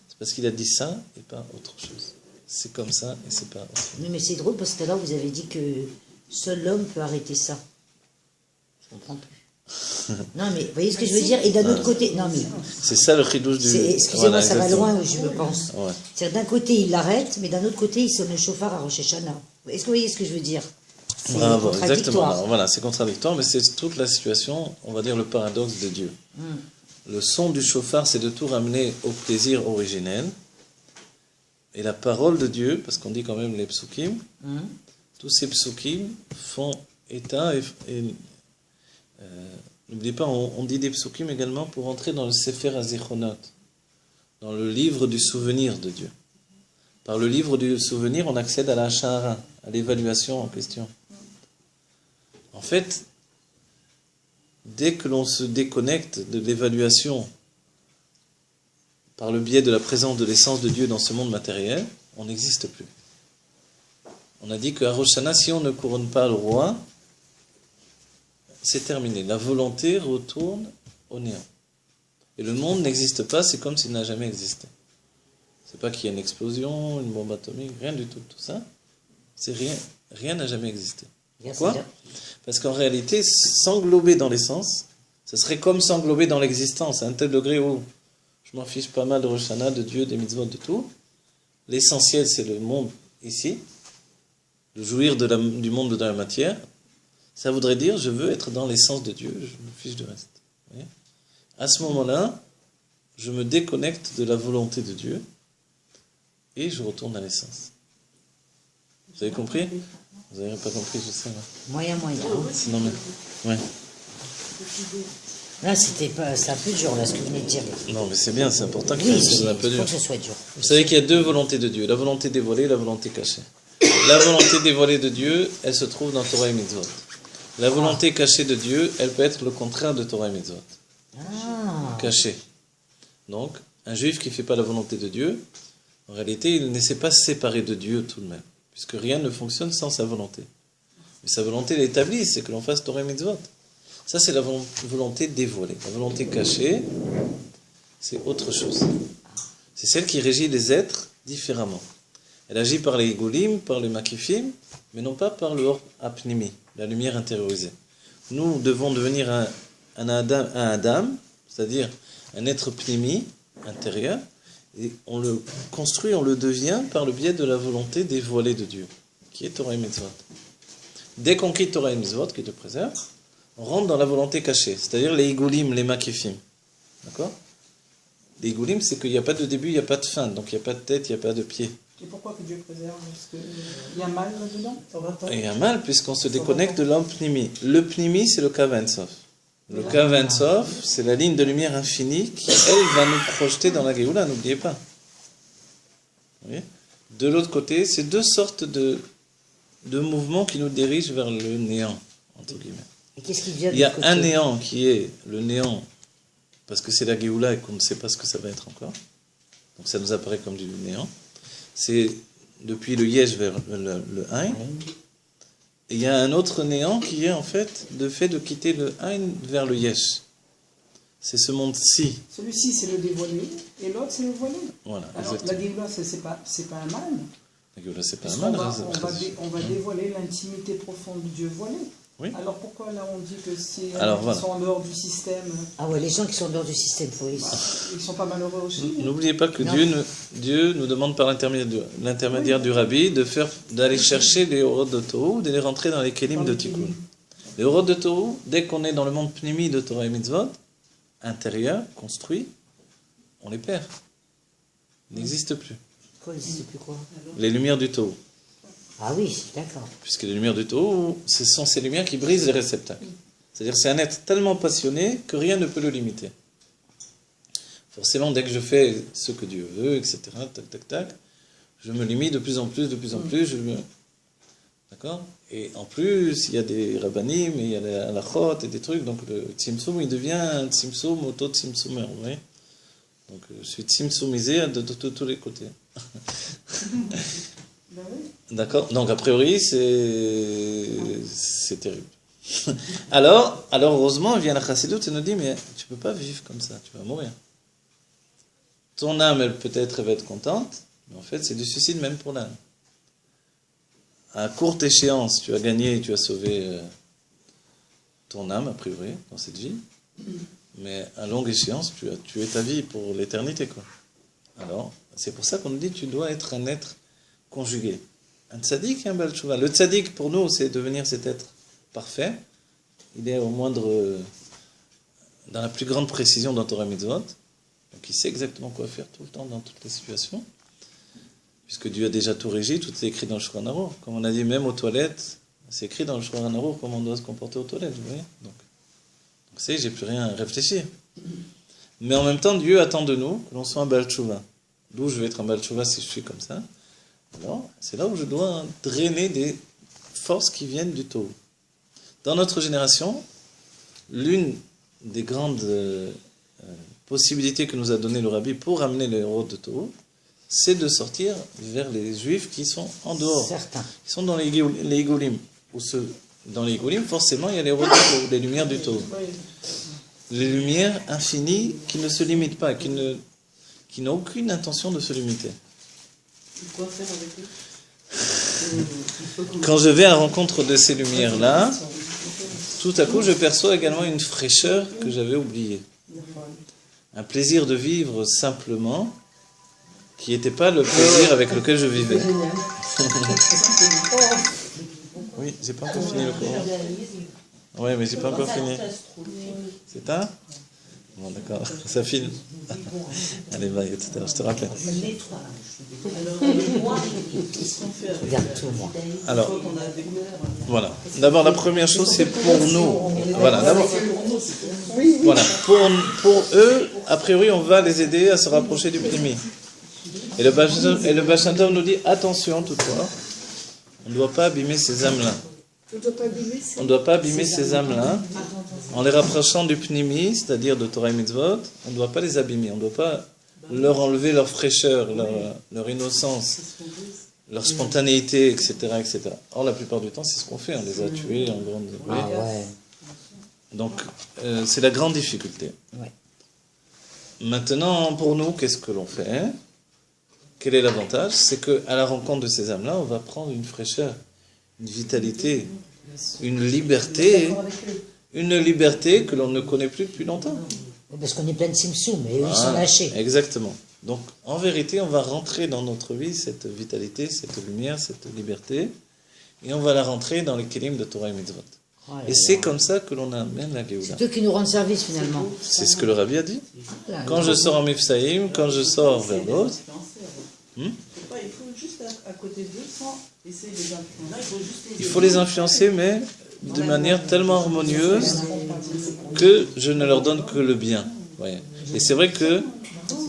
Speaker 2: c'est parce qu'il a dit ça et pas autre chose. C'est comme ça et c'est pas autre chose.
Speaker 1: Oui, mais c'est drôle parce que tout à l'heure vous avez dit que seul l'homme peut arrêter ça. Je comprends plus. Non, mais vous voyez ce que je veux dire? Et d'un autre côté, non mais...
Speaker 2: C'est ça le chidouche du...
Speaker 1: Excusez-moi,
Speaker 2: voilà,
Speaker 1: ça va
Speaker 2: exactement.
Speaker 1: loin, je me pense.
Speaker 2: Ouais.
Speaker 1: C'est-à-dire d'un côté il l'arrête, mais d'un autre côté il sonne le chauffard à Rosh Hashanah. Est-ce que vous voyez ce que je veux dire? C'est
Speaker 2: Bravo,
Speaker 1: contradictoire.
Speaker 2: exactement. Alors, voilà, c'est contradictoire, mais c'est toute la situation, on va dire le paradoxe de Dieu. Le son du chauffard, c'est de tout ramener au plaisir originel. Et la parole de Dieu, parce qu'on dit quand même les psukim, tous ces psukim font état n'oubliez pas, on dit des psukim également pour entrer dans le Sefer HaZichronot, dans le livre du souvenir de Dieu. Par le livre du souvenir, on accède à la Hashara, à l'évaluation en question. En fait, dès que l'on se déconnecte de l'évaluation par le biais de la présence de l'essence de Dieu dans ce monde matériel, on n'existe plus. On a dit qu'à Rosh Hashanah, si on ne couronne pas le roi, c'est terminé. La volonté retourne au néant. Et le monde n'existe pas, c'est comme s'il n'a jamais existé. C'est pas qu'il y a une explosion, une bombe atomique, rien du tout. Tout ça, c'est rien. Rien n'a jamais existé. Pourquoi? Parce qu'en réalité, s'englober dans l'essence, ce serait comme s'englober dans l'existence, à un tel degré où je m'en fiche pas mal de Rosh Hashanah, de Dieu, des mitzvot, de tout. L'essentiel, c'est le monde ici, de jouir du monde de la matière. Ça voudrait dire, je veux être dans l'essence de Dieu, je me fiche du reste. Vous voyez? À ce moment-là, je me déconnecte de la volonté de Dieu et je retourne à l'essence. Vous avez compris? Vous n'avez pas compris, je sais. Là.
Speaker 1: Moyen.
Speaker 2: Non, mais... Ouais.
Speaker 1: Là, c'est un peu dur, là, ce que vous venez de dire.
Speaker 2: Non, mais c'est bien, c'est important que
Speaker 1: Oui,
Speaker 2: ça soit un peu
Speaker 1: il faut
Speaker 2: dur.
Speaker 1: que ce soit dur.
Speaker 2: Vous savez qu'il y a deux volontés de Dieu, la volonté dévoilée et la volonté cachée. La volonté dévoilée de Dieu, elle se trouve dans Torah et Mitzvot. La volonté cachée de Dieu, elle peut être le contraire de Torah et Mitzvot.
Speaker 1: Ah,
Speaker 2: Cachée. Donc, un juif qui ne fait pas la volonté de Dieu, en réalité, il ne s'est pas séparé de Dieu tout de même, puisque rien ne fonctionne sans sa volonté. Mais sa volonté l'établit, c'est que l'on fasse Torah et Mitzvot. Ça, c'est la volonté dévoilée. La volonté cachée, c'est autre chose. C'est celle qui régit les êtres différemment. Elle agit par les Goulim, par les Makifim, mais non pas par le Or Apnimi, la lumière intériorisée. Nous devons devenir un Adam, c'est-à-dire un être Pnimi, intérieur, et on le construit, on le devient par le biais de la volonté dévoilée de Dieu, qui est Torah et Mitzvot. Dès qu'on quitte Torah et Mitzvot, qui te préserve, on rentre dans la volonté cachée, c'est-à-dire les Igoulim, les Makifim. D'accord ? Les Igoulim, c'est qu'il n'y a pas de début, il n'y a pas de fin, donc il n'y a pas de tête, il n'y a pas de pied.
Speaker 4: Et pourquoi que Dieu préserve? Parce qu'il y a un mal là-dedans?
Speaker 2: Il y a un mal, puisqu'on se déconnecte de l'homme Pnimi. Le Pnimi, c'est le Kav Ein Sof. Le Kav Ein Sof, c'est la ligne de lumière infinie qui, elle, va nous projeter dans la Géoula, n'oubliez pas. Vous voyez ? De l'autre côté, c'est deux sortes de mouvements qui nous dirigent vers le néant, entre guillemets.
Speaker 1: et qu'est-ce qui vient de
Speaker 2: Il y a
Speaker 1: l'autre côté?
Speaker 2: un néant qui est le néant, parce que c'est la Géoula et qu'on ne sait pas ce que ça va être encore. Donc ça nous apparaît comme du néant. C'est depuis le Yesh vers le Ein. Et il y a un autre néant qui est en fait le fait de quitter le Ein vers le Yesh. C'est ce monde-ci.
Speaker 4: Celui-ci, c'est le dévoilé, et l'autre, c'est le voilé.
Speaker 2: Voilà,
Speaker 4: Alors,
Speaker 2: exactement.
Speaker 4: la Géoula, c'est pas un mal.
Speaker 2: La Géoula, c'est pas un
Speaker 4: Parce
Speaker 2: mal.
Speaker 4: qu'on va dévoiler l'intimité profonde du Dieu voilé.
Speaker 2: Oui.
Speaker 4: Alors pourquoi là on dit que si
Speaker 2: Alors, voilà.
Speaker 4: ils sont en dehors du système,
Speaker 1: Ah ouais, les gens qui sont en dehors du système, oui.
Speaker 4: ils sont pas malheureux aussi?
Speaker 2: N'oubliez pas que
Speaker 1: Non.
Speaker 2: Dieu nous demande par l'intermédiaire du Rabbi d'aller chercher les Horot de Tohu, de les rentrer dans les Kelim de Tikkun. Les Horot de Tohu, dès qu'on est dans le monde Pnimi de Torah et Mitzvot, intérieur, construit, on les perd. Ils n'existent plus.
Speaker 1: Quoi, je sais plus quoi.
Speaker 2: Les lumières du Tohu.
Speaker 1: Ah oui, d'accord.
Speaker 2: Puisque les lumières du Tohu, ce sont ces lumières qui brisent les réceptacles. C'est-à-dire c'est un être tellement passionné que rien ne peut le limiter. Forcément, dès que je fais ce que Dieu veut, etc., tac, tac, tac, je me limite de plus en plus, D'accord ? Et en plus, il y a des rabbanim, il y a des halachot et des trucs, donc le tzimtzum, il devient un tzimtzum auto-tzimtzumer, vous voyez ? Donc je suis tzimtzumisé de tous les côtés.
Speaker 4: Ben oui.
Speaker 2: D'accord ? Donc a priori, c'est terrible. Alors, heureusement, vient la Chassidut et nous dit, mais tu peux pas vivre comme ça, tu vas mourir. Ton âme, elle peut-être elle va être contente, mais en fait, c'est du suicide même pour l'âme. À courte échéance, tu as gagné, tu as sauvé ton âme, a priori, dans cette vie, mais à longue échéance, tu as tué ta vie pour l'éternité, quoi. Alors, c'est pour ça qu'on nous dit, tu dois être un être conjugué. Un tzaddik et un Baal Tshuva. Le tzaddik, pour nous, c'est devenir cet être parfait. Il est au moindre, dans la plus grande précision dans Torah Mitzvot. Donc il sait exactement quoi faire tout le temps dans toutes les situations. Puisque Dieu a déjà tout régi, tout est écrit dans le Shulchan Aruch. Comme on a dit, même aux toilettes, c'est écrit dans le Shulchan Aruch comment on doit se comporter aux toilettes, vous voyez. Donc c'est, j'ai plus rien à réfléchir. Mais en même temps, Dieu attend de nous que l'on soit un Baal Tshuva. D'où je vais être un Baal Tshuva si je suis comme ça. Alors, c'est là où je dois drainer des forces qui viennent du Tohu. Dans notre génération, l'une des grandes possibilités que nous a donné le Rabbi pour amener les héros de Tohu, c'est de sortir vers les Juifs qui sont en dehors.
Speaker 1: Certains.
Speaker 2: Qui sont dans les Igoulim. Dans les Igoulim, forcément, il y a les héros de Tohu, les lumières du Tohu. Les lumières infinies qui ne se limitent pas, qui n'ont aucune intention de se limiter.
Speaker 4: Quoi faire avec eux?
Speaker 2: Quand je vais à la rencontre de ces lumières-là, tout à coup, je perçois également une fraîcheur que j'avais oubliée. Un plaisir de vivre simplement, qui n'était pas le plaisir avec lequel je vivais. Oui, j'ai pas encore fini le cours. Oui, mais j'ai pas encore fini. C'est ça ? Bon, d'accord, ça file. Allez, bye, etc. Je te rappelle.
Speaker 1: Regarde tout, moi.
Speaker 2: Alors, voilà. D'abord, la première chose, c'est pour nous. Voilà, d'abord. Voilà, pour eux, a priori, on va les aider à se rapprocher du Pnimi. Et le Baal Shem Tov nous dit, attention, toutefois, on ne doit pas abîmer ces âmes-là. On ne doit pas abîmer ces âmes-là en les rapprochant du Pnimi, c'est-à-dire de Torah et Mitzvot. On ne doit pas les abîmer, on ne doit pas leur enlever leur fraîcheur, leur innocence, leur spontanéité, etc., etc. Or, la plupart du temps, c'est ce qu'on fait, on les a tués en grande...
Speaker 1: Ah ouais.
Speaker 2: Donc, c'est la grande difficulté.
Speaker 1: Ouais.
Speaker 2: Maintenant, pour nous, qu'est-ce que l'on fait? Quel est l'avantage? C'est qu'à la rencontre de ces âmes-là, on va prendre une fraîcheur, une vitalité, une liberté que l'on ne connaît plus depuis longtemps.
Speaker 1: Parce qu'on est plein de simsum, mais eux, ils sont lâchés.
Speaker 2: Exactement. Donc, en vérité, on va rentrer dans notre vie cette vitalité, cette lumière, cette liberté, et on va la rentrer dans les kelim de Torah et Mitzvot.
Speaker 1: Oh là
Speaker 2: Et c'est comme ça que l'on amène la Géoula.
Speaker 1: C'est eux qui nous rendent service, finalement.
Speaker 2: C'est ce que le Rabbi a dit.
Speaker 1: Là,
Speaker 2: Quand je sors en Mifsaïm, quand je sors vers l'autre,
Speaker 5: Il faut juste à côté d'eux sans essayer de les influencer.
Speaker 2: il faut les influencer, mais de manière tellement harmonieuse que je ne leur donne que le bien. Voyez. Et c'est vrai que,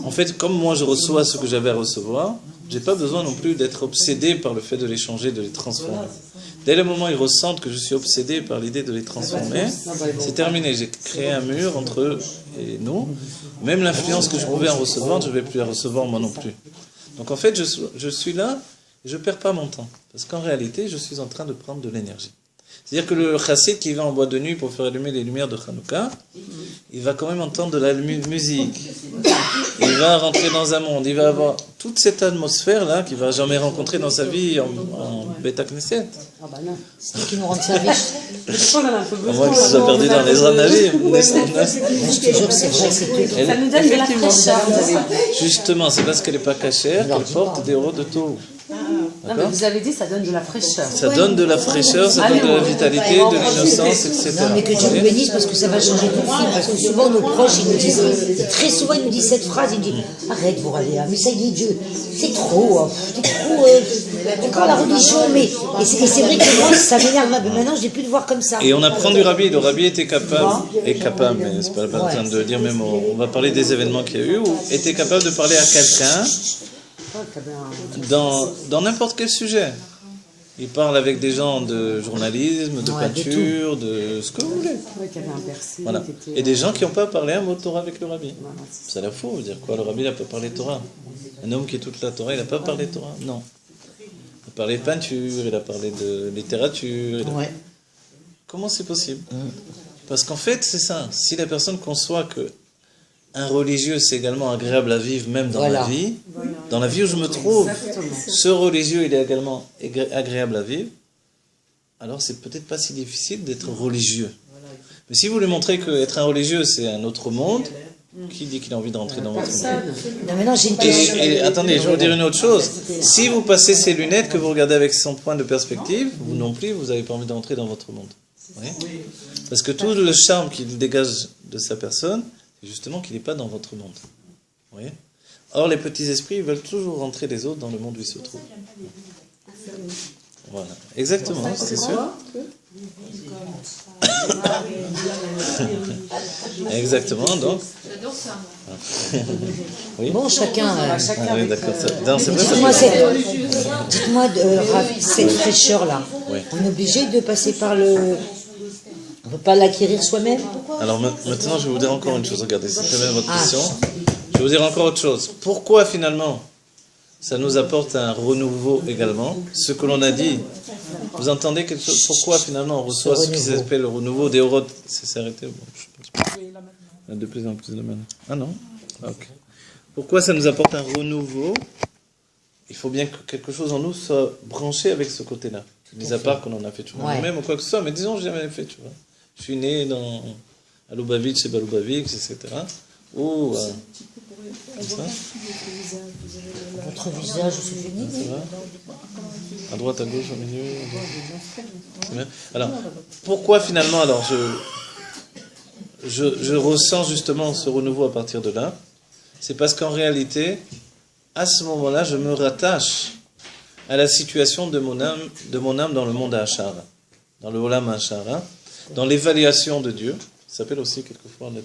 Speaker 2: en fait, comme moi je reçois ce que j'avais à recevoir, j'ai pas besoin non plus d'être obsédé par le fait de les changer, de les transformer. Dès le moment où ils ressentent que je suis obsédé par l'idée de les transformer, c'est terminé. J'ai créé un mur entre eux et nous. Même l'influence que je pouvais en recevoir, je ne vais plus la recevoir moi non plus. Donc en fait, je suis là et je ne perds pas mon temps. Parce qu'en réalité, je suis en train de prendre de l'énergie. C'est-à-dire que le chassid qui va en boîte de nuit pour faire allumer les lumières de Hanouka, il va quand même entendre de la musique. Il va rentrer dans un monde. Il va avoir toute cette atmosphère-là qu'il ne va jamais rencontrer dans sa vie en Beta Knesset.
Speaker 1: Ah bah non, c'est eux qui nous rendent service.
Speaker 2: On voit que ça soit perdu dans les Annavis.
Speaker 1: Je te jure que c'est vrai, c'est eux.
Speaker 4: Ça nous donne de la fraîcheur.
Speaker 2: Justement, c'est parce qu'elle n'est pas cachère qu'elle porte des euros de taux.
Speaker 4: Non, mais vous avez dit ça donne de la fraîcheur.
Speaker 2: Ça donne de la fraîcheur, ça donne de la vitalité, de l'innocence, etc.
Speaker 1: Non, mais que Dieu nous bénisse parce que ça va changer tout le film. Parce que souvent, nos proches, ils nous disent, très souvent, ils nous disent cette phrase, ils disent, arrête, vous râlez, mais ça y est, Dieu, c'est trop, encore la religion, mais, et c'est vrai que moi, ça m'énerve, mais maintenant, je n'ai plus de voir comme ça.
Speaker 2: Et on apprend du Rabbi, le Rabbi était capable, mais c'est pas la peine de dire même, on va parler des événements qu'il y a eu, où était capable de parler à quelqu'un dans n'importe quel sujet. Il parle avec des gens de journalisme, de peinture, de ce que vous voulez. Voilà. Et des gens qui n'ont pas parlé un mot de Torah avec le Rabbi. Ça la fout, dire quoi? Le Rabbi n'a pas parlé de Torah. Un homme qui est toute la Torah, il n'a pas parlé de Torah? Non. Il a parlé de peinture, il a parlé de littérature. Comment c'est possible? Parce qu'en fait, c'est ça. Si la personne conçoit que un religieux, c'est également agréable à vivre, même dans la vie. Dans la vie où je me trouve, ce religieux, il est également agréable à vivre. Alors, c'est peut-être pas si difficile d'être religieux. Mais si vous lui montrez qu'être un religieux, c'est un autre monde, qui dit qu'il a envie de rentrer dans votre monde?
Speaker 1: Non, mais non, j'ai une question.
Speaker 2: Et attendez, je vais vous dire une autre chose. Si vous passez ces lunettes, que vous regardez avec son point de perspective, vous non plus, vous n'avez pas envie de rentrer dans votre monde. Oui. Parce que tout le charme qu'il dégage de sa personne, c'est justement qu'il n'est pas dans votre monde. Oui. Or, les petits esprits, ils veulent toujours rentrer les autres dans le monde où ils se trouvent. Voilà. Exactement, c'est sûr. Exactement, donc. Oui.
Speaker 1: Bon, chacun.
Speaker 2: Oui, d'accord. Non, c'est vrai,
Speaker 1: Dites-moi, Rav, cette fraîcheur-là, on est obligé de passer par le. On ne peut pas l'acquérir soi-même?
Speaker 2: Alors maintenant, je vais vous dire encore une chose. Regardez, c'est très bien votre question. Je vais vous dire encore autre chose. Pourquoi finalement ça nous apporte un renouveau également? Ce que l'on a dit, vous entendez quelque chose? Pourquoi finalement on reçoit ce qui s'appelle le renouveau des Horot? C'est arrêté? Bon, je pense pas. De plus en plus de la main. Ah non? Ok. Pourquoi ça nous apporte un renouveau? Il faut bien que quelque chose en nous soit branché avec ce côté-là. Mis à part qu'on en a fait tout nous-mêmes ou quoi que ce soit, mais disons que je n'ai jamais fait, tu vois. Je suis né à Lubavitch, chez Lubavitch, etc. Ou comme ça.
Speaker 1: Votre visage, c'est fini.
Speaker 2: Ça va? À droite, à gauche, au milieu. C'est bien. Alors, pourquoi finalement, alors je ressens justement ce renouveau à partir de là, c'est parce qu'en réalité, à ce moment-là, je me rattache à la situation de mon âme dans le monde Hachara, dans le Olam Hachara, dans l'évaluation de Dieu. Ça s'appelle aussi quelquefois la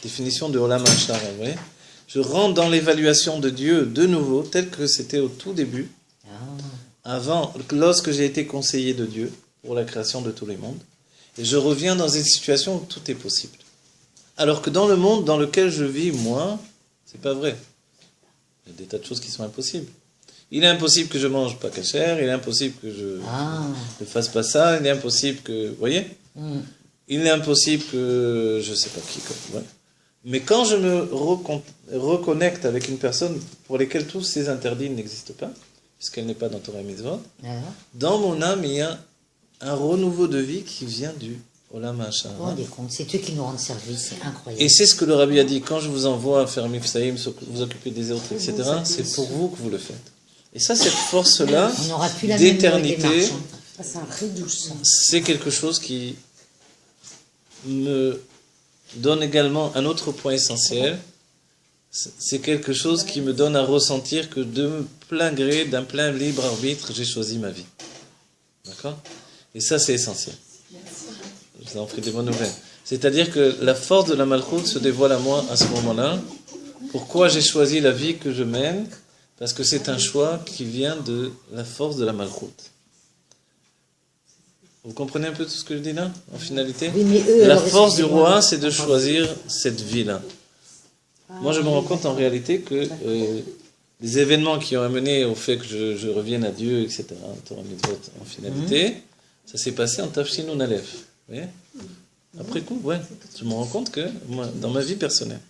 Speaker 2: définition de Olam Hachara, vous voyez. Je rentre dans l'évaluation de Dieu de nouveau, tel que c'était au tout début, avant, lorsque j'ai été conseiller de Dieu pour la création de tous les mondes, et je reviens dans une situation où tout est possible. Alors que dans le monde dans lequel je vis, moi, c'est pas vrai. Il y a des tas de choses qui sont impossibles. Il est impossible que je mange pas kasher, il est impossible que je ne fasse pas ça, il est impossible que... Vous voyez ? Il est impossible que... Je sais pas qui, quoi. Ouais. Mais quand je me reconnecte avec une personne pour laquelle tous ces interdits n'existent pas, puisqu'elle n'est pas dans Torah Mitzvot, dans mon âme, il y a un renouveau de vie qui vient du Olam Hachara.
Speaker 1: C'est eux qui nous rendent service, c'est incroyable.
Speaker 2: Et c'est ce que le Rabbi a dit, quand je vous envoie faire Mifsaïm, vous occuper des autres, etc., c'est pour vous que vous le faites. Et ça, cette force-là d'éternité, c'est quelque chose qui me donne également un autre point essentiel. C'est quelque chose qui me donne à ressentir que de plein gré, d'un plein libre arbitre, j'ai choisi ma vie. D'accord ? Et ça, c'est essentiel. Je vous en prie des bonnes nouvelles. C'est-à-dire que la force de la Malchoute se dévoile à moi à ce moment-là. Pourquoi j'ai choisi la vie que je mène ? Parce que c'est un choix qui vient de la force de la Malchoute. Vous comprenez un peu tout ce que je dis là, en finalité ?
Speaker 1: Oui, mais eux,
Speaker 2: la force du roi, c'est de choisir cette vie-là. Moi, je me rends compte en réalité que les événements qui ont amené au fait que je revienne à Dieu, etc., en finalité, ça s'est passé en Tafshin ou Aleph. Vous voyez ? Après coup, ouais, je me rends compte que moi, dans ma vie personnelle.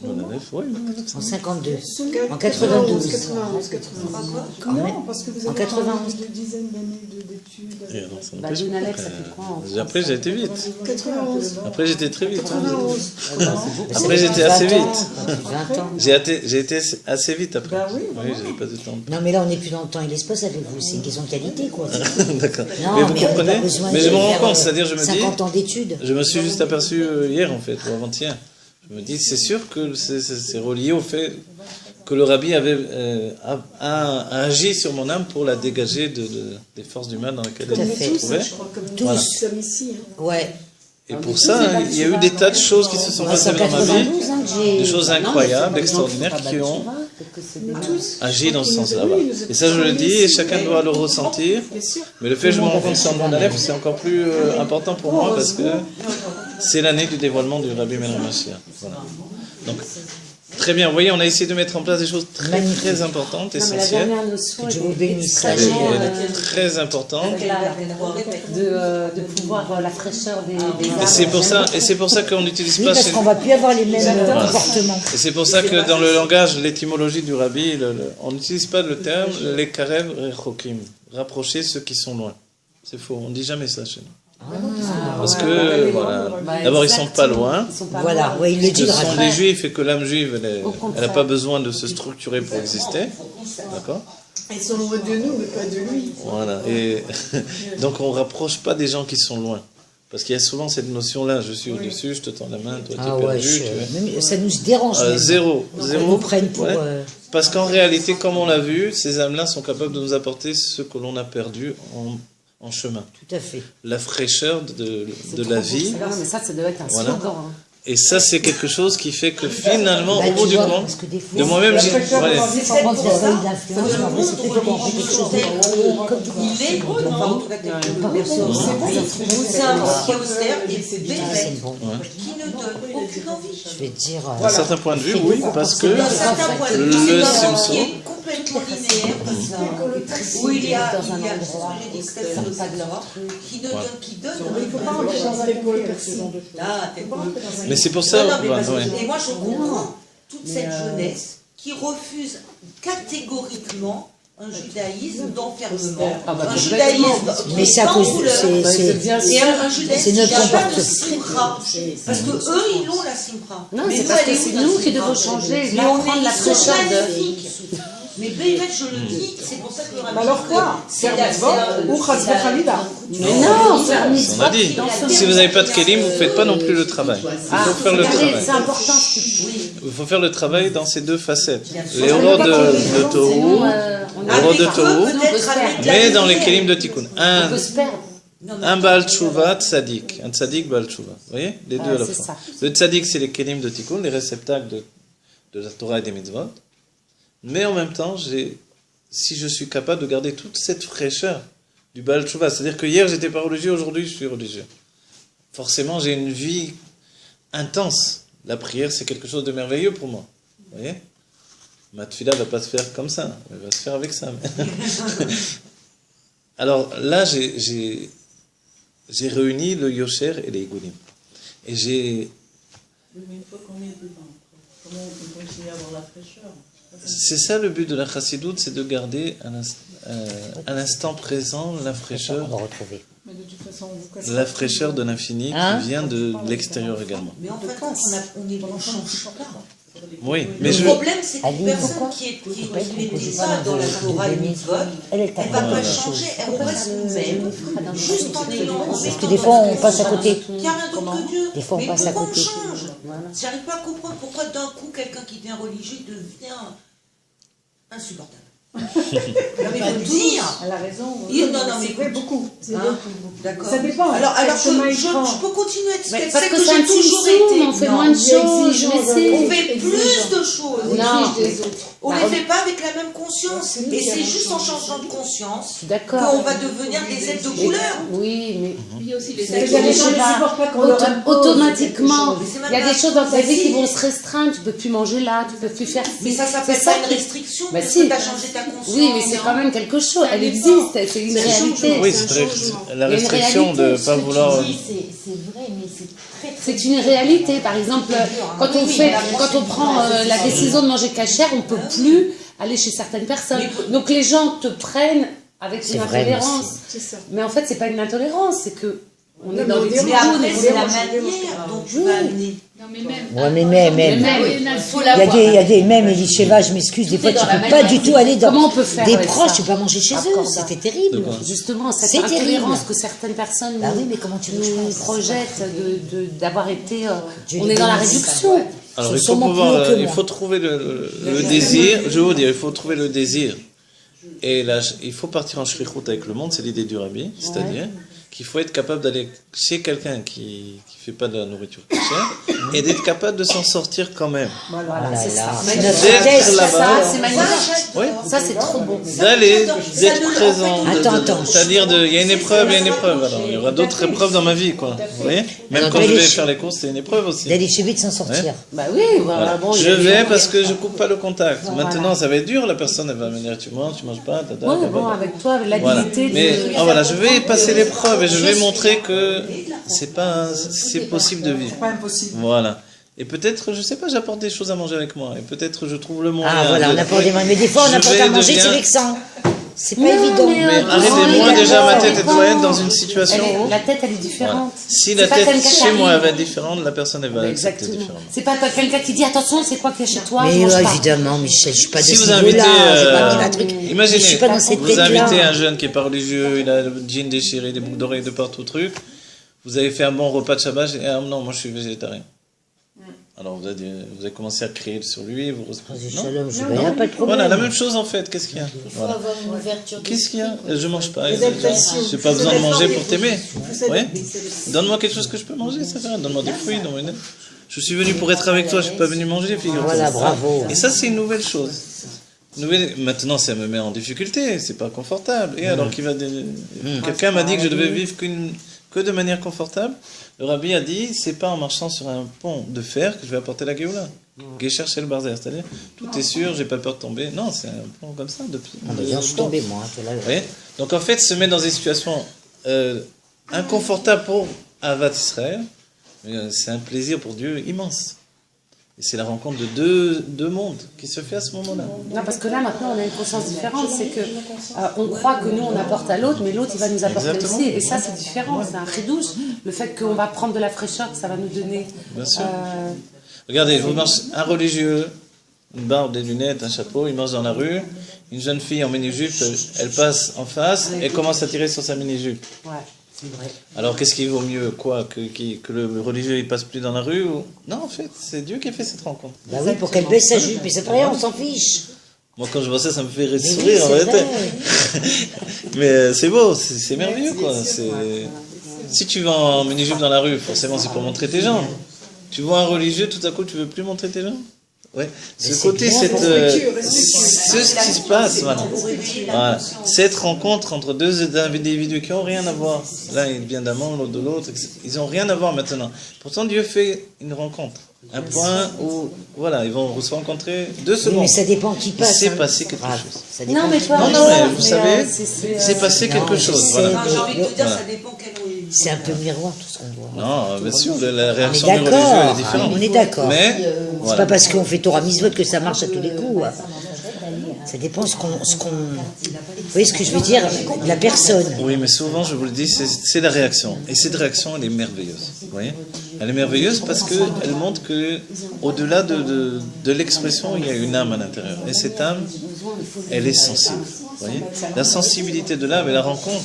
Speaker 1: En 52, en 92.
Speaker 5: Non, parce que vous avez
Speaker 1: en 91.
Speaker 5: une dizaine d'années d'études.
Speaker 2: Après, j'ai été vite.
Speaker 5: 91.
Speaker 2: Après, j'étais très vite.
Speaker 5: 91.
Speaker 2: Après, j'étais assez vite.
Speaker 1: 20 ans.
Speaker 2: J'ai été assez vite après.
Speaker 5: Bah oui,
Speaker 2: j'avais pas de temps.
Speaker 1: Non, mais là, on n'est plus dans le temps et l'espace avec vous. C'est une question de qualité, quoi.
Speaker 2: D'accord.
Speaker 1: Non,
Speaker 2: Mais vous comprenez ? Mais je me rends compte, c'est-à-dire, je me dis...
Speaker 1: 50 ans d'études.
Speaker 2: Je me suis juste aperçu hier, en fait, ou avant-hier. Je me dis, c'est sûr que c'est relié au fait que le Rabbi avait agi sur mon âme pour la dégager des forces du mal dans lesquelles elle se trouvait.
Speaker 1: Tous.
Speaker 2: Voilà.
Speaker 5: Comme ici.
Speaker 2: Ouais. Et pour ça, il y a eu des tas de choses qui se sont passées dans ma vie, des choses incroyables, extraordinaires, qui ont agi dans ce sens-là. Voilà. Et ça, je le dis, et chacun doit le ressentir. Mais le fait que je me rends compte que c'est en mon Aleph, c'est encore plus important pour moi, parce que c'est l'année du dévoilement du Rabbi Meir Mashiach. Voilà. Donc, très bien, vous voyez, on a essayé de mettre en place des choses très, très importantes, essentielles.
Speaker 1: Que je vous bénisse.
Speaker 2: Très importantes.
Speaker 6: De pouvoir la fraîcheur des
Speaker 2: Et c'est pour ça qu'on n'utilise pas...
Speaker 1: parce qu'on ne va plus avoir les mêmes comportements.
Speaker 2: Et c'est pour ça que dans le langage, l'étymologie du Rabbi, on n'utilise pas le terme « les karev rechokim », rapprocher ceux qui sont loin. C'est faux, on ne dit jamais ça chez nous. Parce que, voilà, d'abord, ils ne sont pas loin.
Speaker 1: Voilà, ouais, il le dit.
Speaker 2: Ce sont des juifs et que l'âme juive, elle n'a pas besoin de se structurer pour exister. D'accord ?
Speaker 5: Ils sont loin de nous, mais pas de lui.
Speaker 2: Voilà. Et donc, on ne rapproche pas des gens qui sont loin. Parce qu'il y a souvent cette notion-là, je suis au-dessus, je te tends la main, toi tu es perdu.
Speaker 1: Ça nous dérange.
Speaker 2: Zéro.
Speaker 1: Ils nous prennent pour...
Speaker 2: Parce qu'en réalité, comme on l'a vu, ces âmes-là sont capables de nous apporter ce que l'on a perdu en chemin.
Speaker 1: Tout à fait.
Speaker 2: La fraîcheur de la vie.
Speaker 6: Mais ça doit être un slogan.
Speaker 2: Et ça, c'est quelque chose qui fait que finalement, au bout du compte, de moi-même, j'ai...
Speaker 1: Je vais dire...
Speaker 2: D'un certain point de vue, oui, parce que le Simso...
Speaker 7: complètement linéaire, où il y a ce que j'ai dit, qui donne.
Speaker 5: Il ne faut pas rentrer dans un école
Speaker 2: Mais c'est pour ça.
Speaker 7: Et moi, je comprends toute cette jeunesse qui refuse catégoriquement un judaïsme d'enfermement, un judaïsme
Speaker 1: mais c'est à cause
Speaker 7: c'est notre comportement. Parce que eux, ils l'ont la simra.
Speaker 6: Non, c'est parce que c'est nous qui devons changer,
Speaker 7: mais on
Speaker 6: prendre la fraîcheur de...
Speaker 7: Mais Mais Béhémet, je le dis, c'est pour ça que le Rabbi
Speaker 4: Alors quoi?
Speaker 7: c'est
Speaker 4: Faire mitzvot ou chas v'chalila?
Speaker 6: Mais non, faire
Speaker 2: On a
Speaker 6: mitzvot
Speaker 2: dit,
Speaker 6: dans ce
Speaker 2: si vous n'avez pas de kelim, vous ne faites pas non plus le travail. Il faut faire le
Speaker 6: regardez,
Speaker 2: travail.
Speaker 6: c'est important ce que tu dis.
Speaker 2: Il faut faire le travail dans ces deux facettes. Les euros de Tohu,
Speaker 6: Sinon, on
Speaker 2: les euros de
Speaker 7: Avec eux,
Speaker 2: Tohu,
Speaker 7: peut-être avec la
Speaker 2: mais dans les
Speaker 7: lumière.
Speaker 2: kelim de Tikkun.
Speaker 6: peut se perdre.
Speaker 2: Un Baal Tshuva, Tzadik. Un Tzadik, Baal Tshuva. Vous voyez? Les deux à la
Speaker 6: c'est
Speaker 2: fois.
Speaker 6: ça.
Speaker 2: Le Tzadik, c'est les kelim de Tikkun, les réceptacles de la Torah et des mitzvot. Mais en même temps, si je suis capable de garder toute cette fraîcheur du Baal Tshuva, c'est-à-dire que hier j'étais pas religieux, aujourd'hui je suis religieux. Forcément, j'ai une vie intense. La prière, c'est quelque chose de merveilleux pour moi. Vous voyez? Ma tefila va pas se faire comme ça, elle va se faire avec ça. Alors là, j'ai réuni le Yosher et les Igulim. Et j'ai...
Speaker 5: Mais une fois qu'on est dedans, comment on peut continuer à avoir la fraîcheur?
Speaker 2: C'est ça le but de la chassidoute, c'est de garder à l'instant présent la fraîcheur,
Speaker 1: On va retrouver.
Speaker 4: Mais de toute façon, vous cassez.
Speaker 2: la fraîcheur de l'infini
Speaker 1: Hein?
Speaker 2: qui vient de l'extérieur également.
Speaker 7: Mais en fait, on est dans le champ
Speaker 2: Oui, mais
Speaker 7: Le problème, c'est qu'une
Speaker 1: Ali,
Speaker 7: personne
Speaker 1: pourquoi
Speaker 7: qui n'est
Speaker 1: proposer
Speaker 7: pas
Speaker 1: ça
Speaker 7: dans la
Speaker 1: de
Speaker 7: Torah et
Speaker 1: bénir?
Speaker 7: mitzvot,
Speaker 1: Elle est
Speaker 7: elle ne va pas changer, elle reste même, juste en ayant...
Speaker 1: Parce que des fois, on passe à côté.
Speaker 7: Il n'y a rien d'autre que Dieu.
Speaker 1: Des fois, on
Speaker 7: Mais
Speaker 1: passe à
Speaker 7: pourquoi
Speaker 1: côté.
Speaker 7: on change? J'arrive pas à comprendre pourquoi d'un coup, quelqu'un qui devient religieux devient insupportable. Non mais faut le dire.
Speaker 4: Elle a raison.
Speaker 7: Non, mais
Speaker 4: c'est vrai, beaucoup. C'est
Speaker 7: Hein?
Speaker 4: beaucoup.
Speaker 7: D'accord.
Speaker 4: Ça dépend.
Speaker 7: Alors
Speaker 4: Quel
Speaker 7: que
Speaker 4: chemin il prend.
Speaker 7: je peux continuer à être
Speaker 6: Mais
Speaker 7: celle
Speaker 6: parce que
Speaker 7: que
Speaker 6: c'est un
Speaker 7: j'ai
Speaker 6: petit
Speaker 7: toujours
Speaker 6: sou,
Speaker 7: été.
Speaker 6: on fait
Speaker 7: Non.
Speaker 6: moins de choses, mais
Speaker 7: On
Speaker 6: c'est...
Speaker 7: fait plus de choses.
Speaker 6: Non.
Speaker 7: On ne les fait pas avec la même conscience. Et c'est juste en changeant de conscience
Speaker 6: D'accord.
Speaker 7: qu'on va devenir des êtres de couleur.
Speaker 6: Oui, mais
Speaker 4: Il y a aussi les
Speaker 6: C'est
Speaker 4: il y a des
Speaker 6: que
Speaker 4: gens qui
Speaker 6: je sais
Speaker 4: ne
Speaker 6: pas.
Speaker 4: supportent pas qu'on leur impose
Speaker 6: automatiquement,
Speaker 4: quelque chose.
Speaker 7: Mais c'est même
Speaker 6: il y a
Speaker 7: pas-
Speaker 6: des choses dans ta vie
Speaker 7: si.
Speaker 6: qui vont se restreindre. Tu peux plus manger là, tu peux plus faire ci.
Speaker 7: Mais ça s'appelle
Speaker 6: C'est ça
Speaker 7: pas une
Speaker 6: qui-
Speaker 7: restriction
Speaker 6: Bah
Speaker 7: parce
Speaker 6: si.
Speaker 7: que tu as changé ta conscience.
Speaker 6: Oui, mais c'est quand même quelque chose. Elle existe, c'est une réalité.
Speaker 2: oui, c'est la
Speaker 6: Il y a une
Speaker 2: restriction de
Speaker 6: réalité,
Speaker 2: ne pas
Speaker 3: Ce que
Speaker 2: vouloir...
Speaker 3: tu dis, c'est vrai, mais c'est très, très
Speaker 6: C'est une réalité. Par exemple, quand on prend la décision de manger cachère, on peut plus aller chez certaines personnes. Donc les gens te prennent avec une
Speaker 1: vrai,
Speaker 6: intolérance.
Speaker 4: C'est ça.
Speaker 6: Mais en fait, c'est pas une intolérance, c'est que on est
Speaker 4: Non,
Speaker 6: dans
Speaker 4: mais
Speaker 6: des
Speaker 4: on
Speaker 7: Mais
Speaker 4: dérange,
Speaker 7: après,
Speaker 4: on
Speaker 7: c'est la
Speaker 4: dérange,
Speaker 7: manière dont tu vas amener.
Speaker 4: Non, mais même.
Speaker 1: Ouais, mais même.
Speaker 3: il faut
Speaker 1: Il y a
Speaker 3: l'avoir.
Speaker 1: des, même Elisheva, je m'excuse, des fois
Speaker 3: est
Speaker 1: tu
Speaker 3: dans la
Speaker 1: peux
Speaker 3: même
Speaker 1: pas
Speaker 3: règle.
Speaker 1: du tout aller dans
Speaker 6: Comment on peut faire
Speaker 1: des
Speaker 6: avec
Speaker 1: proches,
Speaker 6: ça
Speaker 1: tu peux pas manger chez eux,
Speaker 6: Accorda.
Speaker 1: c'était terrible.
Speaker 6: Justement, cette
Speaker 1: C'est terrible.
Speaker 6: intolérance que certaines personnes
Speaker 1: Bah oui, mais comment tu veux que je
Speaker 6: nous
Speaker 1: fasse
Speaker 6: projettent d'avoir été...
Speaker 1: Dieu
Speaker 6: on
Speaker 1: les
Speaker 6: est dans la
Speaker 1: bénisse.
Speaker 6: réduction.
Speaker 2: Alors
Speaker 1: Ils
Speaker 2: il faut
Speaker 1: sont moins plus hauts
Speaker 2: pouvoir,
Speaker 1: que
Speaker 2: il
Speaker 1: moi.
Speaker 2: faut trouver le désir, je vais vous dire, il faut trouver le désir. Et là, il faut partir en shrichut avec le monde, c'est l'idée du rabbi, c'est-à-dire qu'il faut être capable d'aller chez quelqu'un qui fait pas de la nourriture cachère et d'être capable de s'en sortir quand même.
Speaker 6: Voilà,
Speaker 1: là
Speaker 6: c'est
Speaker 1: là.
Speaker 6: ça.
Speaker 1: C'est
Speaker 2: D'être
Speaker 1: notre
Speaker 2: là-bas.
Speaker 6: Ça, c'est magnifique.
Speaker 2: Oui.
Speaker 6: Ça, c'est trop beau.
Speaker 2: D'aller,
Speaker 7: Ça
Speaker 2: d'être
Speaker 7: ne-
Speaker 2: présent.
Speaker 1: Attends.
Speaker 2: C'est-à-dire, il y a une épreuve, il y a une épreuve. Alors, il y aura d'autres épreuves dans ma vie, quoi. Vous voyez? Même
Speaker 1: Alors,
Speaker 2: quand je vais
Speaker 1: d'aller
Speaker 2: faire les courses, c'est une épreuve aussi.
Speaker 1: D'aller chez lui de s'en sortir.
Speaker 6: Bah oui, voilà. Bon, il y
Speaker 2: Je
Speaker 6: a des
Speaker 2: vais
Speaker 6: gens-
Speaker 2: parce que je coupe pas le contact.
Speaker 6: Voilà.
Speaker 2: Maintenant, ça va être dur, la personne, elle va me dire, tu manges pas, tata,
Speaker 6: Ouais,
Speaker 2: tata.
Speaker 6: bon, avec toi, avec
Speaker 2: Voilà.
Speaker 6: l'habilité
Speaker 2: Mais
Speaker 6: de...
Speaker 2: voilà, je vais passer l'épreuve et je vais montrer que c'est possible de vivre.
Speaker 4: C'est pas impossible.
Speaker 2: Voilà. Et peut-être, je sais pas, j'apporte des choses à manger avec moi. Et peut-être je trouve le moyen.
Speaker 1: Ah voilà, on apporte des mais des fois on
Speaker 2: Je
Speaker 1: apporte
Speaker 2: vais
Speaker 1: à manger,
Speaker 2: devenir-
Speaker 1: c'est vexant. C'est pas
Speaker 6: Non,
Speaker 1: évident.
Speaker 6: mais,
Speaker 2: Mais
Speaker 6: on
Speaker 2: arrêtez-moi
Speaker 6: est
Speaker 2: déjà, ma
Speaker 6: d'accord.
Speaker 2: tête, elle doit être dans une situation
Speaker 6: Elle est-
Speaker 2: où...
Speaker 6: La tête, elle est
Speaker 2: Voilà.
Speaker 6: différente.
Speaker 2: Si
Speaker 6: C'est
Speaker 2: la
Speaker 6: pas
Speaker 2: tête
Speaker 6: quelqu'un qui
Speaker 2: chez moi elle
Speaker 6: arrive.
Speaker 2: va être différente, la personne elle va accepter
Speaker 6: Exactement.
Speaker 2: différemment.
Speaker 6: C'est pas quelqu'un qui dit attention, c'est quoi qu'il y a chez toi, je
Speaker 1: Mais
Speaker 6: mange pas.
Speaker 1: évidemment, Michel, je suis pas de
Speaker 2: Si
Speaker 1: ce
Speaker 2: vous invitez,
Speaker 1: niveau-là, j'ai pas mis la truc.
Speaker 2: imaginez,
Speaker 1: Je suis pas dans cette
Speaker 2: vous
Speaker 1: tête-là.
Speaker 2: invitez un jeune qui est pas religieux, il a le jean déchiré, des boucles d'oreilles de partout, truc. Vous avez fait un bon repas de Shabbat, et ah non, moi je suis végétarien. Alors vous avez commencé à crier sur lui, vous non
Speaker 1: Shalom, je n'y a pas de problème.
Speaker 2: Voilà, la même chose en fait, qu'est-ce qu'il y a
Speaker 3: Il faut
Speaker 2: Voilà.
Speaker 3: avoir une ouverture
Speaker 2: Qu'est-ce qu'il y a
Speaker 3: d'esprit.
Speaker 2: Je mange pas,
Speaker 4: adaptations.
Speaker 2: j'ai pas besoin de manger pour t'aimer.
Speaker 4: C'est
Speaker 2: Ouais. Donne-moi quelque chose que je peux manger, ça va. Donne-moi des fruits, donne-moi une... Je suis venu pour être avec toi, je suis pas venu manger, figure-toi.
Speaker 1: Voilà, bravo.
Speaker 2: Et ça, c'est une nouvelle chose. Maintenant, ça me met en difficulté, c'est pas confortable. Et alors qu'il va... Quelqu'un m'a dit que je devais vivre que de manière confortable. Le rabbi a dit, c'est pas en marchant sur un pont de fer que je vais apporter la Géoula. Guécher chez le Barzer, c'est-à-dire, tout est sûr, j'ai pas peur de tomber. Non, c'est un pont comme ça.
Speaker 1: Je suis tombé, moi. Tu l'as
Speaker 2: Vous voyez. Donc en fait, se mettre dans des situations inconfortables pour Avat Israël, c'est un plaisir pour Dieu immense. Et c'est la rencontre de deux mondes qui se fait à ce moment-là.
Speaker 6: Non, parce que là, maintenant, on a une conscience différente. C'est que on croit que nous, on apporte à l'autre, mais l'autre, il va nous apporter
Speaker 2: Exactement.
Speaker 6: aussi. Et ça, c'est différent. C'est un chidouche. Le fait qu'on va prendre de la fraîcheur, que ça va nous donner...
Speaker 2: Bien sûr. Regardez, vous marchez, un religieux, une barbe, des lunettes, un chapeau, il marche dans la rue, Une jeune fille en mini-jupe, elle passe en face et commence à tirer sur sa mini-jupe.
Speaker 1: Ouais, c'est vrai.
Speaker 2: Alors qu'est-ce qui vaut mieux, quoi, que le religieux il passe plus dans la rue ou... Non, en fait, c'est Dieu qui a fait cette rencontre.
Speaker 1: Bah oui, pour qu'elle baisse sa jupe, mais c'est pas rien, on s'en fiche.
Speaker 2: Moi, quand je vois ça, ça me fait
Speaker 1: Mais
Speaker 2: sourire, en
Speaker 1: oui,
Speaker 2: vérité.
Speaker 1: c'est vrai.
Speaker 2: Mais c'est beau, c'est merveilleux, quoi. Si tu vas en mini-jupe dans la rue, forcément, c'est pour montrer tes jambes. Tu vois un religieux, tout à coup, tu veux plus montrer tes jambes? Ouais. Ce côté, c'est ce qui se passe, voilà. Voilà. Cette rencontre entre deux individus qui n'ont rien à voir. L'un est bien d'amant, l'autre de l'autre. Ils n'ont rien à voir maintenant. Pourtant, Dieu fait une rencontre. Un point où, voilà, ils vont se rencontrer 2 secondes.
Speaker 1: Oui, mais ça dépend qui passe.
Speaker 2: Il s'est
Speaker 1: hein.
Speaker 2: passé quelque chose.
Speaker 1: Ça dépend
Speaker 6: Non, mais
Speaker 1: qui
Speaker 6: toi,
Speaker 1: passe.
Speaker 2: Non, mais vous savez,
Speaker 6: c'est
Speaker 2: il s'est passé quelque
Speaker 1: je
Speaker 2: chose.
Speaker 1: sais.
Speaker 2: Voilà.
Speaker 7: Enfin, j'ai envie de te dire,
Speaker 2: Voilà.
Speaker 7: ça dépend quel religion.
Speaker 1: C'est un peu miroir tout ce qu'on voit.
Speaker 2: Non, bien sûr, la
Speaker 1: On est
Speaker 2: réaction du religieux, elle
Speaker 1: d'accord.
Speaker 2: est différente.
Speaker 1: On est d'accord.
Speaker 2: Mais,
Speaker 1: C'est
Speaker 2: voilà.
Speaker 1: pas parce qu'on fait Torah Mitzvot que ça marche à tous les coups. hein. Ça dépend ce qu'on. Vous voyez ce que je veux dire? La personne.
Speaker 2: Oui, mais souvent, je vous le dis, c'est la réaction. Et cette réaction, elle est merveilleuse. Vous voyez? Elle est merveilleuse parce qu'elle montre que, au-delà de l'expression, il y a une âme à l'intérieur. Et cette âme, elle est sensible. Vous voyez? La sensibilité de l'âme et la rencontre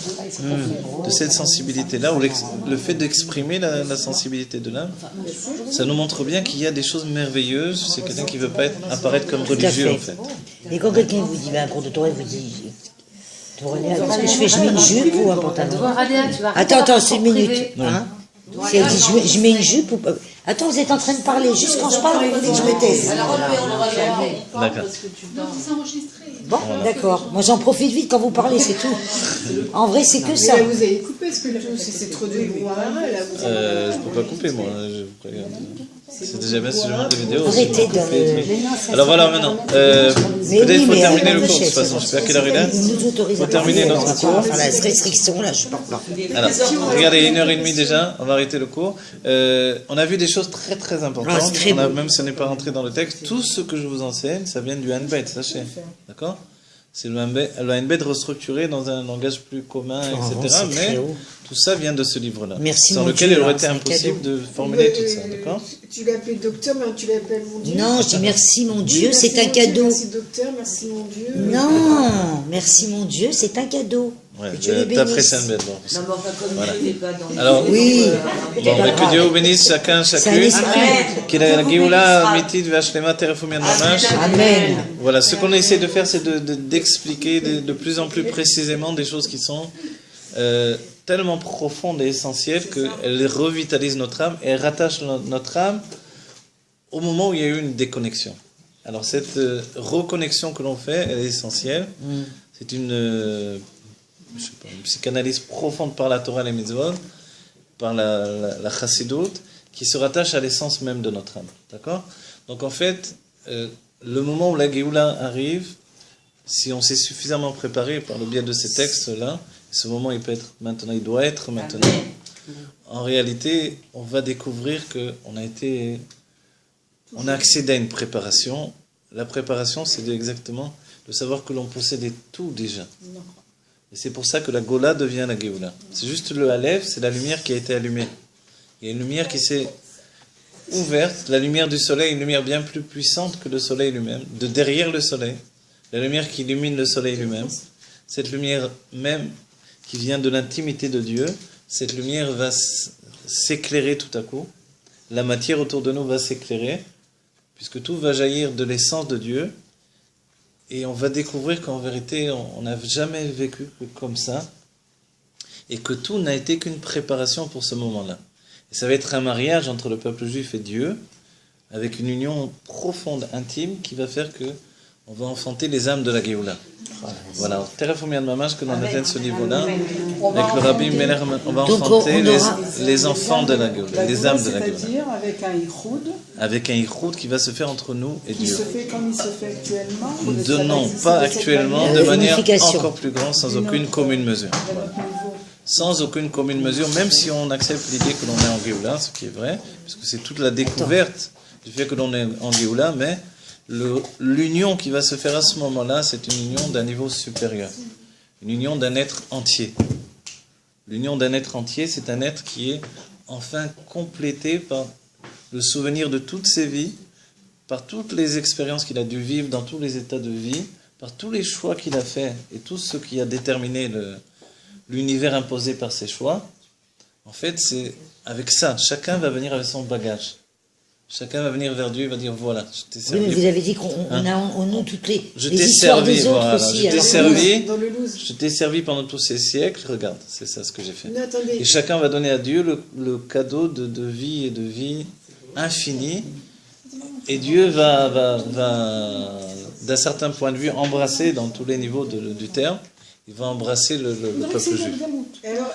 Speaker 2: de cette sensibilité-là, ou le fait d'exprimer la sensibilité de l'âme, ça nous montre bien qu'il y a des choses merveilleuses. C'est quelqu'un qui ne veut pas apparaître comme religieux, en fait.
Speaker 1: Et quand quelqu'un vous dit, un cours de Torah, vous dit. Qu'est-ce que je fais? Je mets une jupe ou un pantalon? Attends, c'est une minute. Hein? Si elle dit je mets une jupe ou pas. Attends, vous êtes en train de parler. Juste quand je parle, vous voulez que je me taise.
Speaker 2: D'accord.
Speaker 1: Bon, d'accord. Moi, j'en profite vite quand vous parlez, c'est tout. En vrai, c'est que ça.
Speaker 4: Là, vous avez coupé ce que c'est trop de brouhaha, là.
Speaker 2: Je peux pas couper, moi. Je regarde. C'est déjà bien si je monte des vidéos.
Speaker 1: Arrêtez
Speaker 2: je peux couper,
Speaker 1: de.
Speaker 2: mais- Alors voilà, maintenant. Peut-être qu'il faut terminer le cours, de toute façon. Je sais pas à quelle heure il est.
Speaker 1: Ils nous autorisent
Speaker 2: Faut
Speaker 1: à
Speaker 2: terminer
Speaker 1: parler,
Speaker 2: notre
Speaker 1: on va
Speaker 2: cours.
Speaker 1: faire la restriction, là, je parle pas.
Speaker 2: Alors, regardez, 1h30 déjà, on va arrêter le cours. On a vu des choses très très importantes.
Speaker 1: Ah, c'est très beau.
Speaker 2: Même si on n'est pas rentré dans le texte, tout ce que je vous enseigne, ça vient du Hanbet, sachez. D'accord? C'est le Hanbet restructuré dans un langage plus commun, etc.
Speaker 1: c'est très
Speaker 2: Mais
Speaker 1: haut.
Speaker 2: tout ça vient de ce livre-là.
Speaker 1: Merci,
Speaker 2: sans
Speaker 1: mon
Speaker 2: lequel
Speaker 1: Dieu,
Speaker 2: il aurait
Speaker 1: hein,
Speaker 2: été
Speaker 1: c'est un
Speaker 2: impossible
Speaker 1: cadeau.
Speaker 2: de formuler tout ça. D'accord?
Speaker 4: Tu l'appelles docteur, mais tu l'appelles mon Dieu.
Speaker 1: Non, je dis merci, mon Dieu,
Speaker 4: Merci,
Speaker 1: c'est un
Speaker 4: mon Dieu,
Speaker 1: cadeau.
Speaker 4: Merci docteur, merci mon Dieu.
Speaker 1: Non, merci, mon Dieu, c'est un cadeau.
Speaker 2: Ouais,
Speaker 1: Que Dieu les
Speaker 2: t'apprécies
Speaker 1: bénisse.
Speaker 2: Hanbet. Bon.
Speaker 7: Non, mais enfin, comme
Speaker 2: Voilà.
Speaker 7: Dieu n'est pas dans les
Speaker 2: Alors,
Speaker 1: Oui.
Speaker 2: Bon, mais que Dieu vous bénisse chacun,
Speaker 1: C'est un
Speaker 2: chacune.
Speaker 1: esprit.
Speaker 2: Qu'il ait la Géoula, Mitit, Vachlema, Terefumian Mamash.
Speaker 1: Amen.
Speaker 2: Voilà, ce qu'on essaie de faire, c'est d'expliquer de plus en plus précisément des choses qui sont tellement profondes et essentielles qu'elles revitalisent notre âme et elles rattachent notre âme au moment où il y a eu une déconnexion. Alors cette reconnexion que l'on fait, elle est essentielle. C'est une psychanalyse profonde par la Torah et les mitzvot, par la chassidoute, qui se rattache à l'essence même de notre âme. D'accord? Donc en fait, le moment où la Géoula arrive, si on s'est suffisamment préparé par le biais de ces textes-là, ce moment il peut être maintenant, il doit être maintenant. En réalité, on va découvrir qu'on a accédé à une préparation. La préparation, c'est exactement de savoir que l'on possédait tout déjà. Et c'est pour ça que la Gola devient la Géoula. C'est juste le Aleph, c'est la lumière qui a été allumée. Il y a une lumière qui s'est ouverte, la lumière du soleil, une lumière bien plus puissante que le soleil lui-même, de derrière le soleil, la lumière qui illumine le soleil lui-même. Cette lumière même qui vient de l'intimité de Dieu, cette lumière va s'éclairer tout à coup. La matière autour de nous va s'éclairer, puisque tout va jaillir de l'essence de Dieu. Et on va découvrir qu'en vérité, on n'a jamais vécu comme ça, et que tout n'a été qu'une préparation pour ce moment-là. Et ça va être un mariage entre le peuple juif et Dieu, avec une union profonde, intime, qui va faire que on va enfanter les âmes de la Géoula. Voilà, Terefumian Mamash, que l'on atteint ce niveau-là, avec le Rabbi Meller, on va enfanter les enfants de la Géoula, les âmes de la Géoula.
Speaker 5: C'est-à-dire avec un ichoud
Speaker 2: Avec un ichoud qui va se faire entre nous et
Speaker 5: qui
Speaker 2: Dieu.
Speaker 5: se fait comme il se fait actuellement.
Speaker 2: Non, pas actuellement, de manière
Speaker 1: Unification.
Speaker 2: encore plus grande, sans aucune commune mesure. Voilà. Sans aucune commune mesure, même si on accepte l'idée que l'on est en Géoula, ce qui est vrai, puisque c'est toute la découverte du fait que l'on est en Géoula, mais l'union qui va se faire à ce moment-là, c'est une union d'un niveau supérieur. Une union d'un être entier. L'union d'un être entier, c'est un être qui est enfin complété par le souvenir de toutes ses vies, par toutes les expériences qu'il a dû vivre dans tous les états de vie, par tous les choix qu'il a fait et tout ce qui a déterminé l'univers imposé par ses choix, en fait, c'est avec ça, chacun va venir avec son bagage. Chacun va venir vers Dieu et va dire, voilà, je t'ai servi.
Speaker 1: Oui, mais vous avez dit qu'on a en nous toutes les
Speaker 2: Je t'ai
Speaker 1: histoires
Speaker 2: servi,
Speaker 1: des autres
Speaker 2: voilà,
Speaker 1: aussi.
Speaker 2: je t'ai
Speaker 1: alors.
Speaker 2: servi,
Speaker 4: Dans le loose.
Speaker 2: je t'ai servi pendant tous ces siècles, regarde, c'est ça ce que j'ai fait.
Speaker 4: Mais attendez,
Speaker 2: Et chacun va donner à Dieu le cadeau de vie et de vie infinie. Et Dieu va d'un certain point de vue, embrasser dans tous les niveaux du terme, il va embrasser le peuple juif.
Speaker 4: alors,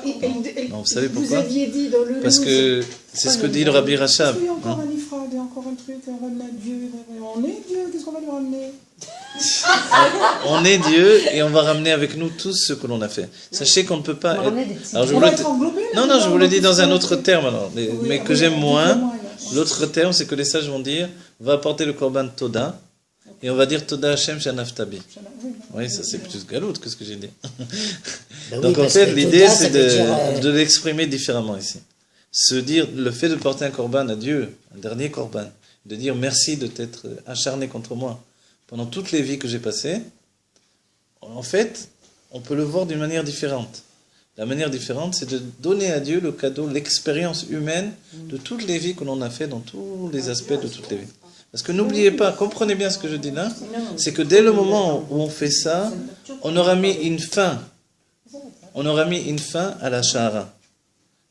Speaker 2: Non, vous savez
Speaker 4: vous
Speaker 2: pourquoi?
Speaker 4: aviez dit dans le
Speaker 2: Parce
Speaker 4: loose,
Speaker 2: que c'est ce que dit le Rabbi Rachab.
Speaker 4: il y a encore
Speaker 2: hein.
Speaker 4: un ifrad, il y a encore un truc, on ramène à Dieu. On est Dieu, qu'est-ce qu'on va lui ramener?
Speaker 2: On est Dieu et on va ramener avec nous tout ce que l'on a fait. Sachez qu'on ne peut pas. Alors, je
Speaker 4: On
Speaker 2: vous
Speaker 4: va
Speaker 2: le...
Speaker 4: être englobé.
Speaker 2: Non, non, je vous le dis dans un autre terme alors, mais que j'aime moins.
Speaker 4: Dites-le-moi, là.
Speaker 2: L'autre terme, c'est que les sages vont dire, on va apporter le korban Toda, et on va dire Toda Hashem Shanaftabi. Oui, ça c'est plus galoute que ce que j'ai dit.
Speaker 1: Bah oui,
Speaker 2: Donc en
Speaker 1: parce
Speaker 2: fait,
Speaker 1: que
Speaker 2: l'idée
Speaker 1: Toda, ça
Speaker 2: c'est
Speaker 1: veut dire,
Speaker 2: de l'exprimer différemment ici. Se dire, le fait de porter un korban à Dieu, un dernier korban, de dire merci de t'être acharné contre moi pendant toutes les vies que j'ai passées, en fait, on peut le voir d'une manière différente. La manière différente, c'est de donner à Dieu le cadeau, l'expérience humaine de toutes les vies que l'on a fait dans tous les aspects de toutes les vies. Parce que n'oubliez pas, comprenez bien ce que je dis là, c'est que dès le moment où on fait ça, on aura mis une fin. On aura mis une fin à la Shahara.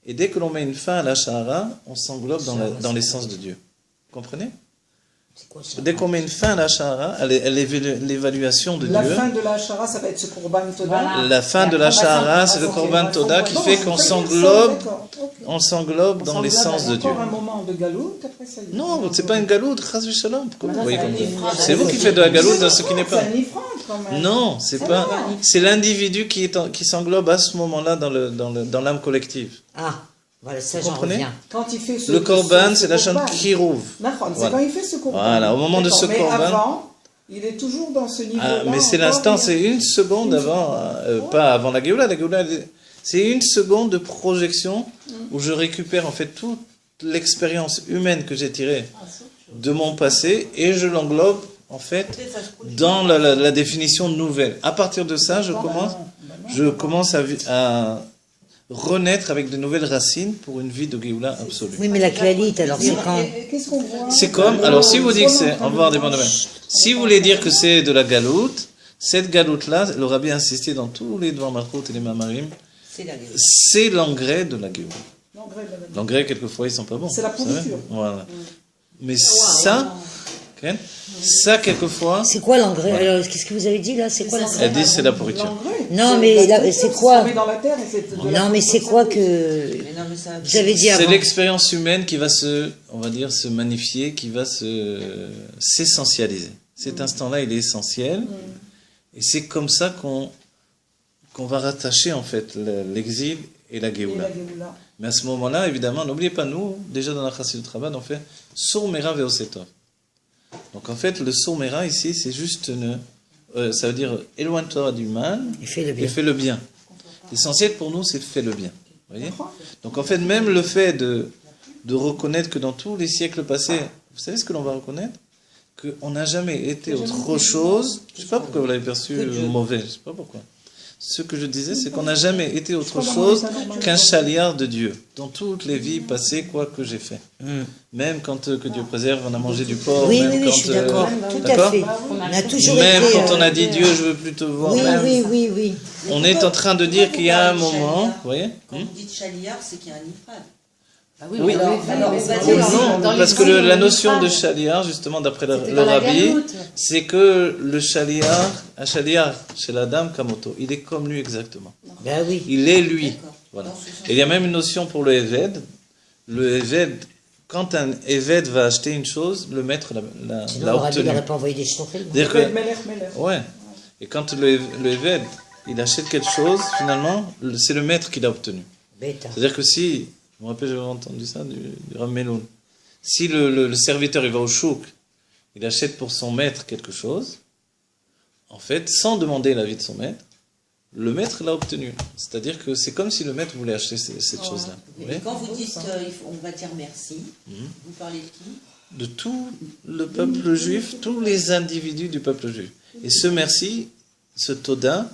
Speaker 2: Et dès que l'on met une fin à la Shahara, on s'englobe dans l'essence de Dieu. Vous comprenez?
Speaker 1: C'est quoi ça?
Speaker 2: Dès qu'on met une fin à la Shahara, à l'évaluation de
Speaker 4: La
Speaker 2: Dieu,
Speaker 4: fin de la Shara, ça va être ce Korban Toda.
Speaker 2: la fin de la Shahara, c'est le Korban Toda qui fait qu'on s'englobe, on s'englobe dans l'essence de Dieu.
Speaker 4: Encore un moment de galoute, après ça y est.
Speaker 2: Non, c'est pas une galoute, Chas v'Shalom. Pourquoi vous voyez comme ça? C'est vous qui faites de la galoute dans ce qui n'est pas.
Speaker 4: C'est un ifrad quand même.
Speaker 2: Non, c'est pas. C'est l'individu qui s'englobe à ce moment-là dans l'âme collective.
Speaker 1: Ah, voilà, ça
Speaker 2: Vous
Speaker 1: j'en
Speaker 2: comprenez?
Speaker 1: reviens.
Speaker 4: Quand il fait ce
Speaker 2: Le korban,
Speaker 4: ce
Speaker 2: c'est la chante
Speaker 4: korban.
Speaker 2: Kirouv.
Speaker 4: D'accord, c'est
Speaker 2: Voilà.
Speaker 4: quand il fait ce korban.
Speaker 2: Voilà, au moment de ce
Speaker 4: D'accord,
Speaker 2: korban.
Speaker 4: Mais avant, il est toujours dans ce niveau-là.
Speaker 2: Ah, mais c'est
Speaker 4: encore,
Speaker 2: l'instant,
Speaker 4: il y a-
Speaker 2: c'est une seconde avant, pas avant la Géoula. La Géoula, c'est une seconde de projection où je récupère en fait toute l'expérience humaine que j'ai tirée de mon passé et je l'englobe en fait dans la définition nouvelle. À partir de ça, je commence à renaître avec de nouvelles racines pour une vie de Géoula absolue.
Speaker 1: Oui, mais la clalite, alors c'est quand?
Speaker 4: Et qu'est-ce qu'on voit?
Speaker 2: C'est comme, alors si vous dites que c'est, on va voir des bonnes domaines. Si vous voulez dire que c'est de la galoute, cette galoute-là, le Rabbi a insisté dans tous les Dvar Malchut et les Mamarim,
Speaker 7: C'est la guerre.
Speaker 2: c'est l'engrais de la Géoula.
Speaker 4: L'engrais de la-
Speaker 2: L'engrais, quelquefois, ils sont pas bons.
Speaker 4: C'est la
Speaker 2: vous savez.
Speaker 4: pourriture.
Speaker 2: Voilà. Mais ça, quelquefois,
Speaker 1: C'est quoi l'engrais? Alors, qu'est-ce que vous avez dit là? C'est quoi l'engrais?
Speaker 2: elle dit c'est la pourriture.
Speaker 4: L'engrais.
Speaker 1: Non, mais
Speaker 4: la
Speaker 1: là,
Speaker 4: pourriture,
Speaker 1: c'est quoi?
Speaker 4: ce qu'on met dans la terre et c'est de la
Speaker 1: Non, mais c'est quoi que
Speaker 7: Mais non, mais ça.
Speaker 1: vous avez dit
Speaker 2: C'est
Speaker 1: avant?
Speaker 2: l'expérience humaine qui va on va dire, se magnifier, qui va s'essentialiser. Cet instant-là, il est essentiel. Et c'est comme ça qu'on va rattacher, en fait, l'exil et la
Speaker 4: et
Speaker 2: Géoula.
Speaker 4: la Géoula.
Speaker 2: Mais à ce moment-là, évidemment, n'oubliez pas, nous, déjà dans la Chassidut Rabbah, on fait Sour Mera Veosetov. Donc en fait, le Sour Mera ici, c'est juste ça veut dire éloigne-toi du mal
Speaker 1: Et fais le
Speaker 2: et
Speaker 1: bien.
Speaker 2: fais le bien. L'essentiel pour nous, c'est fais le bien. Vous voyez? Donc en fait, même le fait de reconnaître que dans tous les siècles passés, vous savez ce que l'on va reconnaître? Qu'on n'a jamais été autre chose. Je ne sais pas pourquoi vous l'avez perçu mauvais, je ne sais pas pourquoi. Ce que je disais, c'est qu'on n'a jamais été autre chose qu'un chaliard de Dieu. Dans toutes les vies passées, quoi que j'ai fait. Même quand, que Dieu préserve, on a mangé du porc.
Speaker 1: Oui,
Speaker 2: même
Speaker 1: oui, oui,
Speaker 2: quand,
Speaker 1: je suis d'accord. Tout
Speaker 2: d'accord
Speaker 1: à fait. On a toujours
Speaker 2: Même
Speaker 1: été.
Speaker 2: quand on a dit Dieu, je veux plus te voir.
Speaker 1: Oui,
Speaker 2: même,
Speaker 1: oui, oui, oui.
Speaker 2: on est en train de dire qu'il y a un moment, vous voyez?
Speaker 7: Quand vous dites chaliard, c'est qu'il y a un ifrad.
Speaker 6: Ah oui,
Speaker 2: Oui.
Speaker 6: alors,
Speaker 7: Alors,
Speaker 6: mais
Speaker 7: on va
Speaker 6: c'est-
Speaker 7: dire-
Speaker 2: Non,
Speaker 6: dans
Speaker 2: parce que
Speaker 6: l'exil,
Speaker 2: la
Speaker 6: on
Speaker 2: notion
Speaker 6: dit
Speaker 2: de
Speaker 6: pas.
Speaker 2: chaliard, justement, d'après le
Speaker 6: C'était dans la
Speaker 2: rabbi,
Speaker 6: galoute.
Speaker 2: c'est que le chaliard, un chaliard chez la dame Kamoto, il est comme lui exactement.
Speaker 1: Ben oui.
Speaker 2: Il est lui.
Speaker 7: D'accord.
Speaker 2: Voilà.
Speaker 7: Dans ce sens.
Speaker 2: Et il y a même une notion pour le Eved. Le Eved, quand un Eved va acheter une chose, le maître l'a
Speaker 1: Sinon, le rabbi
Speaker 2: obtenu.
Speaker 1: n'aurait pas envoyé des shtochim.
Speaker 2: C'est-à-dire
Speaker 4: Melech,
Speaker 2: que,
Speaker 4: Melech.
Speaker 2: ouais. Et quand le Eved, il achète quelque chose, finalement, c'est le maître qui l'a obtenu.
Speaker 1: Bêta.
Speaker 2: C'est-à-dire que si, je me rappelle, j'avais entendu ça du Rav Meloun. Si le serviteur il va au chouk, il achète pour son maître quelque chose, en fait, sans demander l'avis de son maître, le maître l'a obtenu. C'est-à-dire que c'est comme si le maître voulait acheter cette chose-là. Vous
Speaker 7: Et
Speaker 2: voyez?
Speaker 7: quand vous dites on va dire merci, vous parlez de qui?
Speaker 2: de tout le peuple juif, tous les individus du peuple juif. Et ce merci, ce Toda,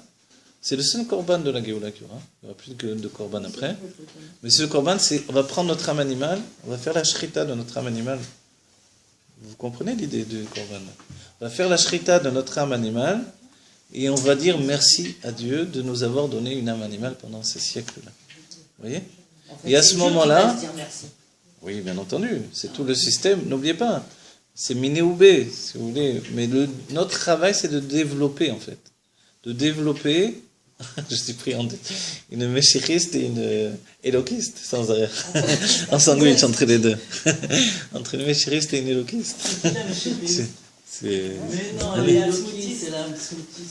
Speaker 2: c'est le seul korban de la Géoula qu'il y aura. Il n'y aura plus de korban après. Mais ce korban, c'est, on va prendre notre âme animale, on va faire la shrita de notre âme animale. Vous comprenez l'idée du korban? On va faire la shrita de notre âme animale et on va dire merci à Dieu de nous avoir donné une âme animale pendant ces siècles-là. Vous voyez?
Speaker 7: En fait,
Speaker 2: et à
Speaker 7: c'est
Speaker 2: ce
Speaker 7: Dieu qui
Speaker 2: moment-là,
Speaker 7: va se dire merci.
Speaker 2: oui, bien entendu, c'est tout le système, n'oubliez pas, c'est miné-oubé, si vous voulez, mais notre travail, c'est de développer, en fait. De développer, je suis pris en une méchiriste et une éloquiste, sans arrêt, en sandwich entre les deux. Entre une méchiriste et une éloquiste.
Speaker 5: Mais non, elle est la smoothie, c'est la smoothie.